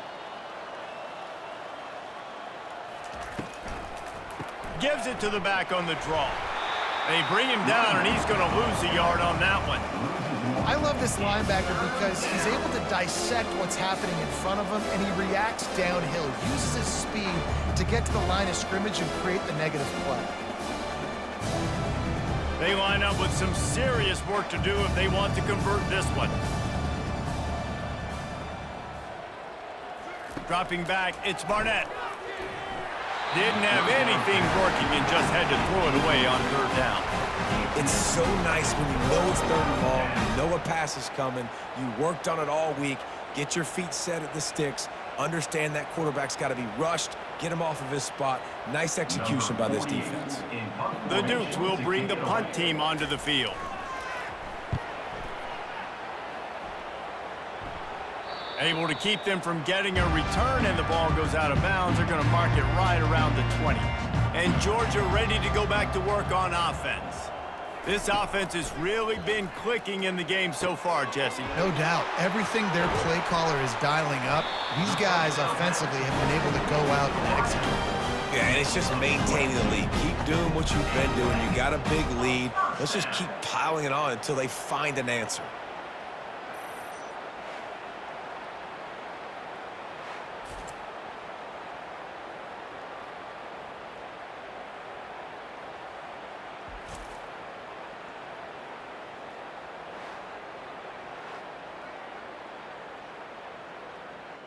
Gives it to the back on the draw. They bring him down, and he's going to lose a yard on that one. I love this linebacker because he's able to dissect what's happening in front of him, and he reacts downhill, uses his speed to get to the line of scrimmage and create the negative play. They line up with some serious work to do if they want to convert this one. Dropping back, it's Barnett. Didn't have anything working and just had to throw it away on 3rd down. It's so nice when you know it's 3rd and long, you know a pass is coming, you worked on it all week, get your feet set at the sticks, understand that quarterback's got to be rushed, get him off of his spot. Nice execution by this defense. The Dukes will bring the punt team onto the field. Able to keep them from getting a return, and the ball goes out of bounds. They're going to mark it right around the 20. And Georgia ready to go back to work on offense. This offense has really been clicking in the game so far, Jesse. No doubt. Everything their play caller is dialing up, these guys offensively have been able to go out and execute. Yeah, and it's just maintaining the lead. Keep doing what you've been doing. You got a big lead. Let's just keep piling it on until they find an answer.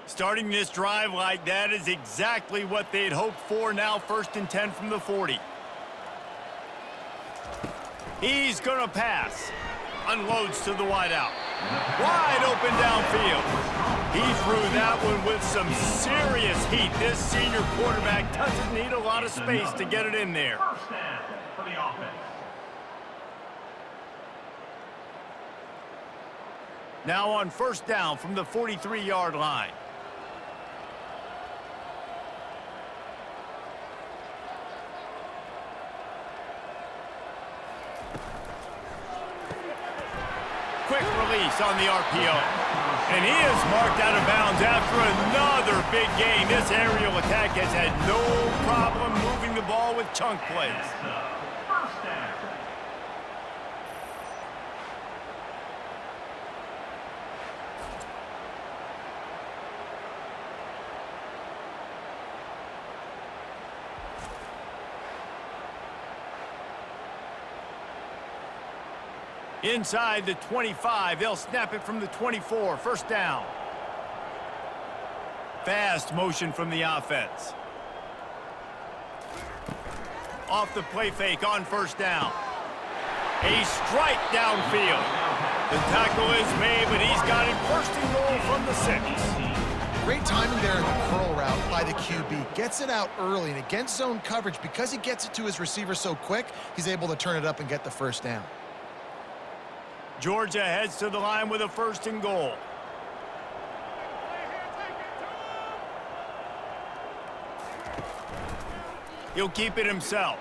Starting this drive like that is exactly what they'd hoped for. Now 1st and 10 from the 40. He's going to pass. Unloads to the wideout. Wide open downfield. He threw that one with some serious heat. This senior quarterback doesn't need a lot of space to get it in there. 1st down for the offense. Now on 1st down from the 43-yard line. Quick release on the RPO. And he is marked out of bounds after another big gain. This aerial attack has had no problem moving the ball with chunk plays. 1st down. Inside the 25, they'll snap it from the 24. 1st down. Fast motion from the offense. Off the play fake on 1st down. A strike downfield. The tackle is made, but he's got it 1st and goal from the 6. Great timing there in the curl route by the QB. Gets it out early, and against zone coverage, because he gets it to his receiver so quick, he's able to turn it up and get the 1st down. Georgia heads to the line with a 1st and goal. He'll keep it himself.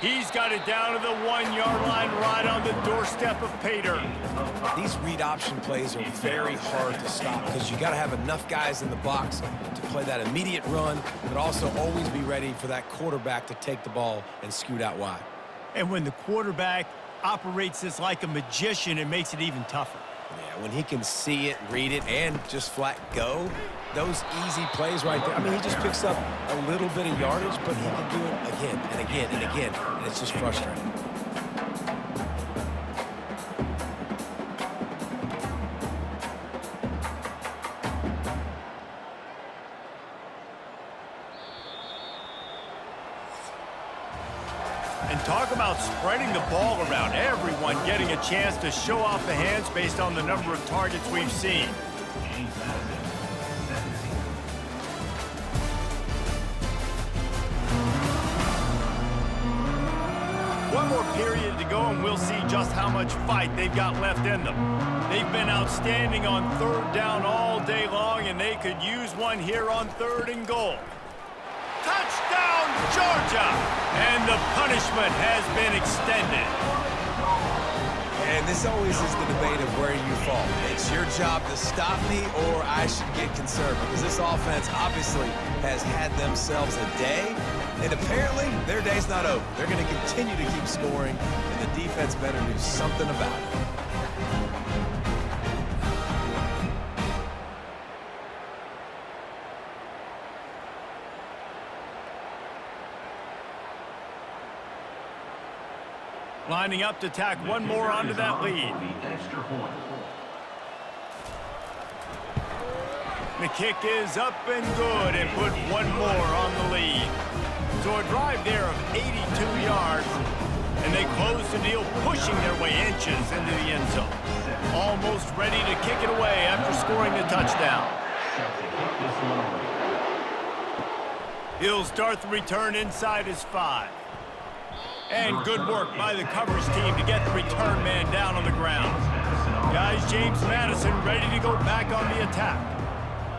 He's got it down to the 1-yard line right on the doorstep of Pater. These read option plays are very hard to stop because you got to have enough guys in the box to play that immediate run, but also always be ready for that quarterback to take the ball and scoot out wide. And when the quarterback operates this like a magician, it makes it even tougher. Yeah, when he can see it, read it, and just flat go, those easy plays right there. I mean, he just picks up a little bit of yardage, but he can do it again and again and again, and it's just frustrating. And talk about spreading the ball around. Everyone getting a chance to show off the hands based on the number of targets we've seen. One more period to go, and we'll see just how much fight they've got left in them. They've been outstanding on third down all day long, and they could use one here on 3rd and goal. Touchdown, Georgia! And the punishment has been extended. And this always is the debate of where you fall. It's your job to stop me, or I should get concerned, because this offense obviously has had themselves a day, and apparently their day's not over. They're going to continue to keep scoring, and the defense better do something about it. Lining up to tack one more onto that lead. The kick is up and good, and put one more on the lead. So a drive there of 82 yards, and they close the deal, pushing their way inches into the end zone. Almost ready to kick it away after scoring the touchdown. He'll start the return inside his 5. And good work by the coverage team to get the return man down on the ground. Guys, James Madison ready to go back on the attack.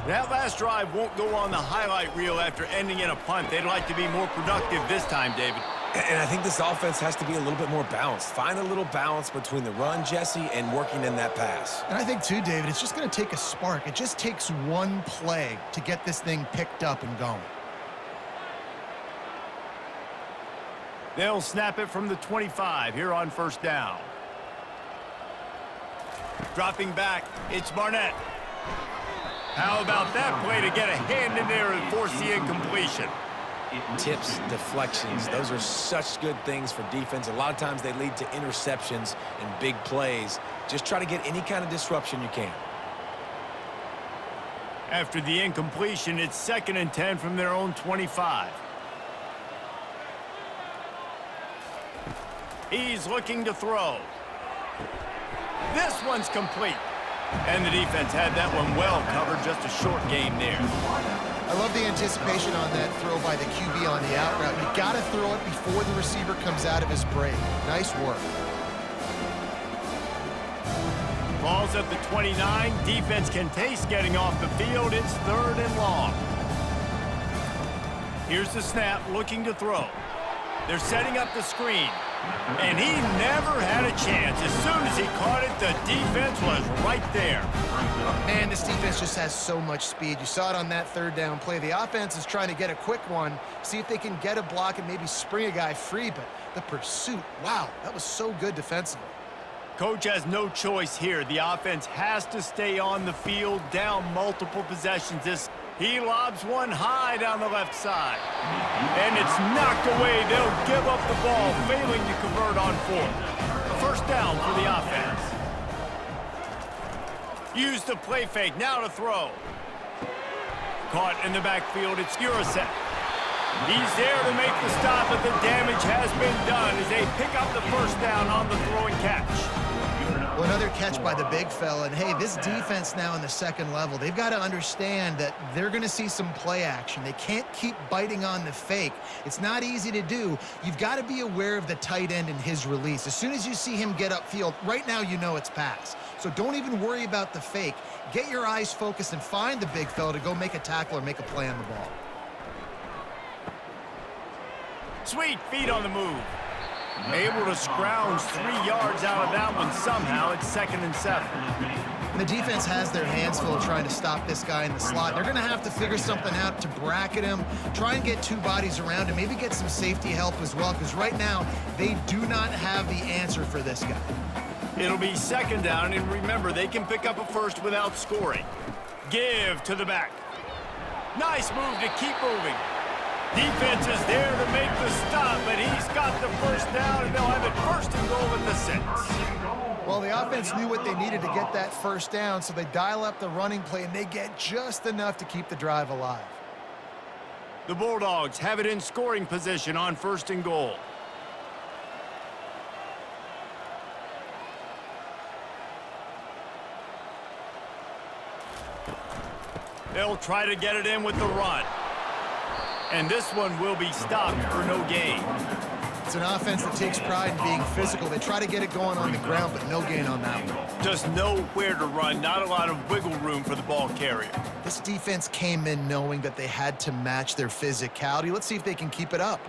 That last drive won't go on the highlight reel after ending in a punt. They'd like to be more productive this time, David. And I think this offense has to be a little bit more balanced. Find a little balance between the run, Jesse, and working in that pass. And I think, too, David, it's just going to take a spark. It just takes one play to get this thing picked up and going. They'll snap it from the 25 here on 1st down. Dropping back, it's Barnett. How about that play to get a hand in there and force the incompletion? Tips, deflections, those are such good things for defense. A lot of times they lead to interceptions and big plays. Just try to get any kind of disruption you can. After the incompletion, it's 2nd and 10 from their own 25. He's looking to throw. This one's complete. And the defense had that one well covered, just a short game there. I love the anticipation on that throw by the QB on the out route. You got to throw it before the receiver comes out of his break. Nice work. Ball's at the 29. Defense can taste getting off the field. It's 3rd and long. Here's the snap, looking to throw. They're setting up the screen. And he never had a chance. As soon as he caught it, the defense was right there. Man, this defense just has so much speed. You saw it on that 3rd down play. The offense is trying to get a quick one, see if they can get a block and maybe spring a guy free, but the pursuit, wow, that was so good defensively. Coach has no choice here. The offense has to stay on the field, down multiple possessions. He lobs one high down the left side. And it's knocked away. They'll give up the ball, failing to convert on 4th. A 1st down for the offense. Use the play fake, now to throw. Caught in the backfield, it's Urasek. He's there to make the stop, but the damage has been done as they pick up the 1st down on the throw and catch. Well, another catch by the big fella. And, hey, this defense now in the 2nd level, they've got to understand that they're going to see some play action. They can't keep biting on the fake. It's not easy to do. You've got to be aware of the tight end and his release. As soon as you see him get upfield, right now you know it's pass. So don't even worry about the fake. Get your eyes focused and find the big fella to go make a tackle or make a play on the ball. Sweet feet on the move. Able to scrounge 3 yards out of that one somehow. It's 2nd and 7. And the defense has their hands full trying to stop this guy in the slot. They're going to have to figure something out to bracket him, try and get 2 bodies around him, maybe get some safety help as well, because right now they do not have the answer for this guy. It'll be 2nd down, and remember, they can pick up a first without scoring. Give to the back. Nice move to keep moving. Defense is there to make the stop, but he's got the first down, and they'll have it 1st and goal at the 6. Well, the offense knew what they needed to get that first down, so they dial up the running play, and they get just enough to keep the drive alive. The Bulldogs have it in scoring position on 1st and goal. They'll try to get it in with the run. And this one will be stopped for no gain. It's an offense that takes pride in being physical. They try to get it going on the ground, but no gain on that one. Just nowhere to run, not a lot of wiggle room for the ball carrier. This defense came in knowing that they had to match their physicality. Let's see if they can keep it up.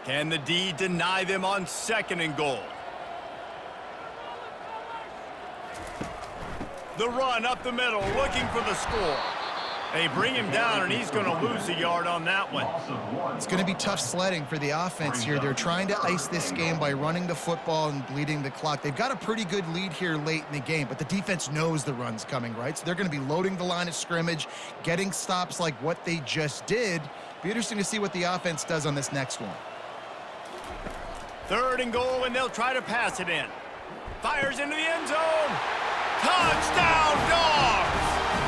Can the D deny them on 2nd and goal? The run up the middle, looking for the score. They bring him down, and he's going to lose a yard on that one. It's going to be tough sledding for the offense here. They're trying to ice this game by running the football and bleeding the clock. They've got a pretty good lead here late in the game, but the defense knows the run's coming, right? So they're going to be loading the line of scrimmage, getting stops like what they just did. Be interesting to see what the offense does on this next one. 3rd and goal, and they'll try to pass it in. Fires into the end zone. Touchdown, Dogs!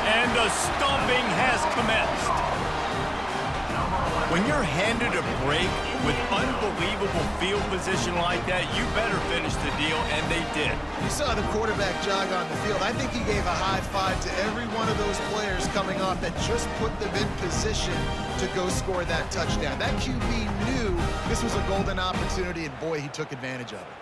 And the stomping has commenced. When you're handed a break with unbelievable field position like that, you better finish the deal, and they did. You saw the quarterback jog on the field. I think he gave a high five to every one of those players coming off that just put them in position to go score that touchdown. That QB knew this was a golden opportunity, and boy, he took advantage of it.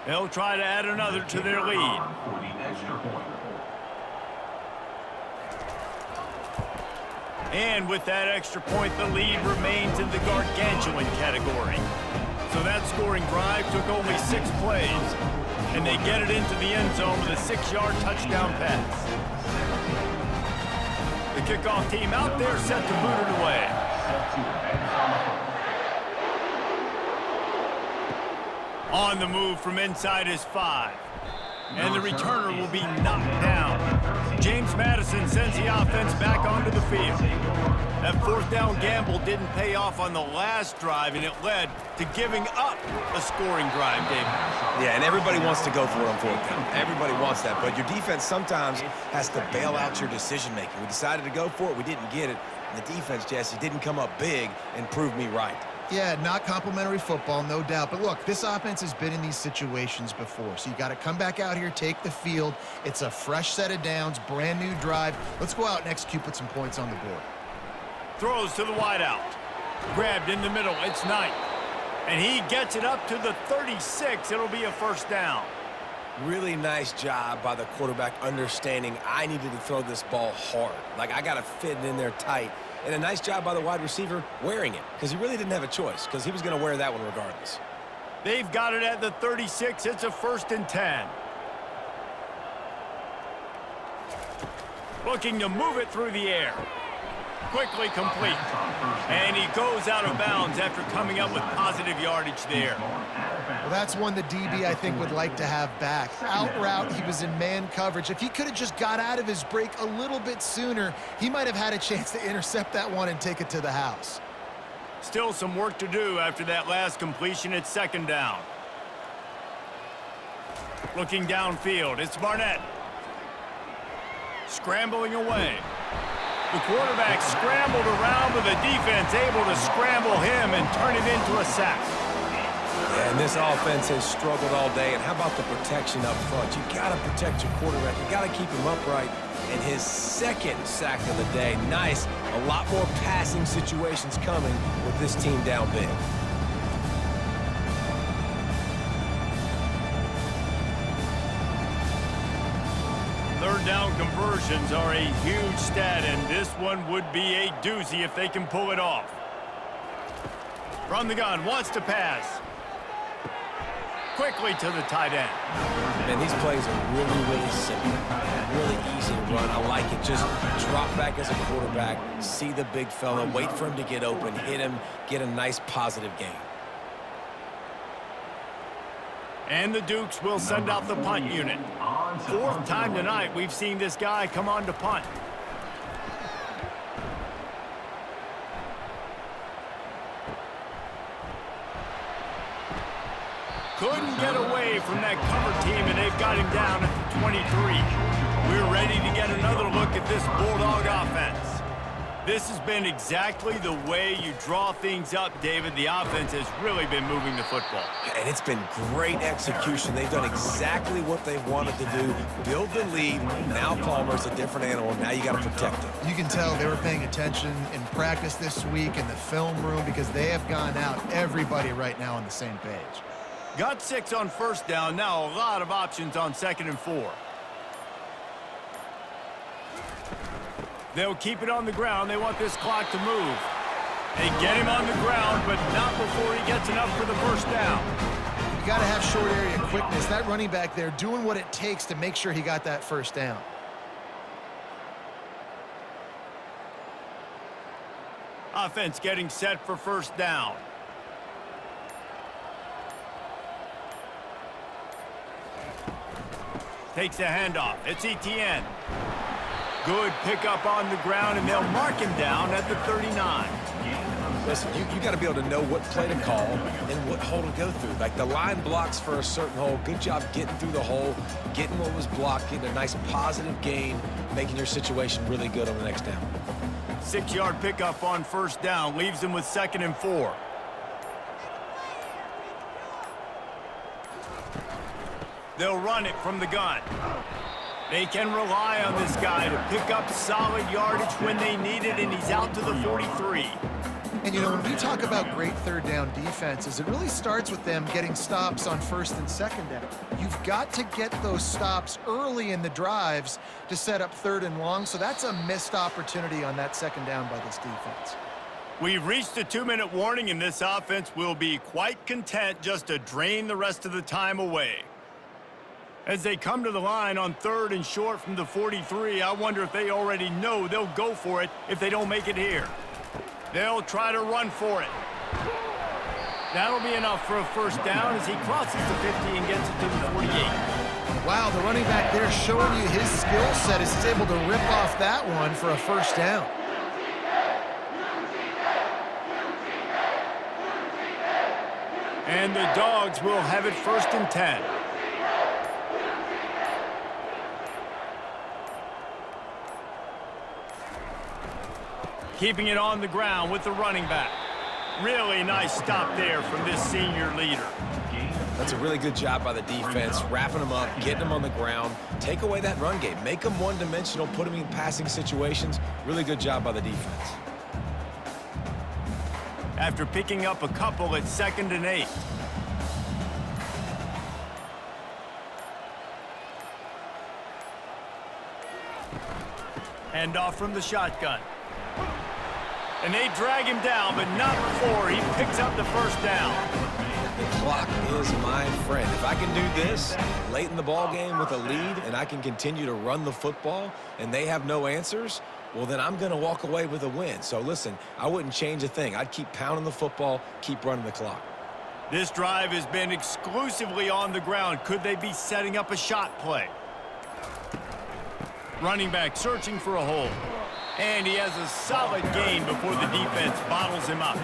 They'll try to add another to their lead. And with that extra point, the lead remains in the gargantuan category. So that scoring drive took only 6 plays. And they get it into the end zone with a 6-yard touchdown pass. The kickoff team out there set to boot it away. On the move from inside his 5. And the returner will be knocked down. James Madison sends the offense back onto the field. That 4th down gamble didn't pay off on the last drive, and it led to giving up a scoring drive, David. Yeah, and everybody wants to go for it on 4th down. Everybody wants that, but your defense sometimes has to bail out your decision-making. We decided to go for it. We didn't get it. And the defense, Jesse, didn't come up big and prove me right. Yeah, not complimentary football, no doubt. But look, this offense has been in these situations before. So you got to come back out here, take the field. It's a fresh set of downs, brand new drive. Let's go out and execute, put some points on the board. Throws to the wideout. Grabbed in the middle. It's Knight. And he gets it up to the 36. It'll be a 1st down. Really nice job by the quarterback understanding I needed to throw this ball hard. Like, I got to fit it in there tight. And a nice job by the wide receiver wearing it, because he really didn't have a choice, because he was going to wear that one regardless. They've got it at the 36. It's a 1st and 10. Looking to move it through the air. Quickly complete. And he goes out of bounds after coming up with positive yardage there. Well, that's one the DB, I think, would like to have back. Out route, he was in man coverage. If he could have just got out of his break a little bit sooner, he might have had a chance to intercept that one and take it to the house. Still some work to do after that last completion. It's 2nd down. Looking downfield, it's Barnett. Scrambling away. The quarterback scrambled around, but the defense able to scramble him and turn it into a sack. Yeah, and this offense has struggled all day. And how about the protection up front? You got to protect your quarterback. You got to keep him upright. And his 2nd sack of the day. Nice. A lot more passing situations coming with this team down big. Third down conversions are a huge stat, and this one would be a doozy if they can pull it off. From the gun, wants to pass. Quickly to the tight end. Man, these plays are really, really simple. Really easy to run. I like it. Just drop back as a quarterback, see the big fella, wait for him to get open, hit him, get a nice positive gain. And the Dukes will send out the punt unit. Fourth time tonight we've seen this guy come on to punt. Couldn't get away from that cover team, and they've got him down at the 23. We're ready to get another look at this Bulldog offense. This has been exactly the way you draw things up, David. The offense has really been moving the football. And it's been great execution. They've done exactly what they wanted to do. Build the lead. Now Palmer's a different animal. Now you got to protect him. You can tell they were paying attention in practice this week in the film room because they have gone out, everybody right now on the same page. Got 6 on first down. Now a lot of options on 2nd and 4. They'll keep it on the ground. They want this clock to move. They get him on the ground, but not before he gets enough for the first down. You got to have short area quickness. That running back there doing what it takes to make sure he got that first down. Offense getting set for first down. Takes the handoff. It's Etienne. Good pickup on the ground, and they'll mark him down at the 39. Listen, you got to be able to know what play to call and what hole to go through. Like the line blocks for a certain hole. Good job getting through the hole, getting what was blocked, getting a nice positive gain, making your situation really good on the next down. 6-yard pickup on first down leaves them with 2nd and 4. They'll run it from the gun. They can rely on this guy to pick up solid yardage when they need it, and he's out to the 43. And, you know, when we talk about great third down defenses, it really starts with them getting stops on 1st and 2nd down. You've got to get those stops early in the drives to set up 3rd and long, so that's a missed opportunity on that 2nd down by this defense. We've reached a 2-minute warning, and this offense will be quite content just to drain the rest of the time away. As they come to the line on 3rd and short from the 43, I wonder if they already know they'll go for it if they don't make it here. They'll try to run for it. That'll be enough for a first down as he crosses the 50 and gets it to the 48. Wow, the running back there showing you his skill set as he's able to rip off that one for a first down. And the Dogs will have it 1st and 10. Keeping it on the ground with the running back. Really nice stop there from this senior leader. That's a really good job by the defense, wrapping them up, getting them on the ground. Take away that run game. Make them one-dimensional, put them in passing situations. Really good job by the defense. After picking up a couple at 2nd and 8. Handoff from the shotgun. And they drag him down, but not before he picks up the first down. The clock is my friend. If I can do this late in the ball game with a lead and I can continue to run the football and they have no answers, well, then I'm going to walk away with a win. So, listen, I wouldn't change a thing. I'd keep pounding the football, keep running the clock. This drive has been exclusively on the ground. Could they be setting up a shot play? Running back searching for a hole. And he has a solid gain before the defense bottles him up.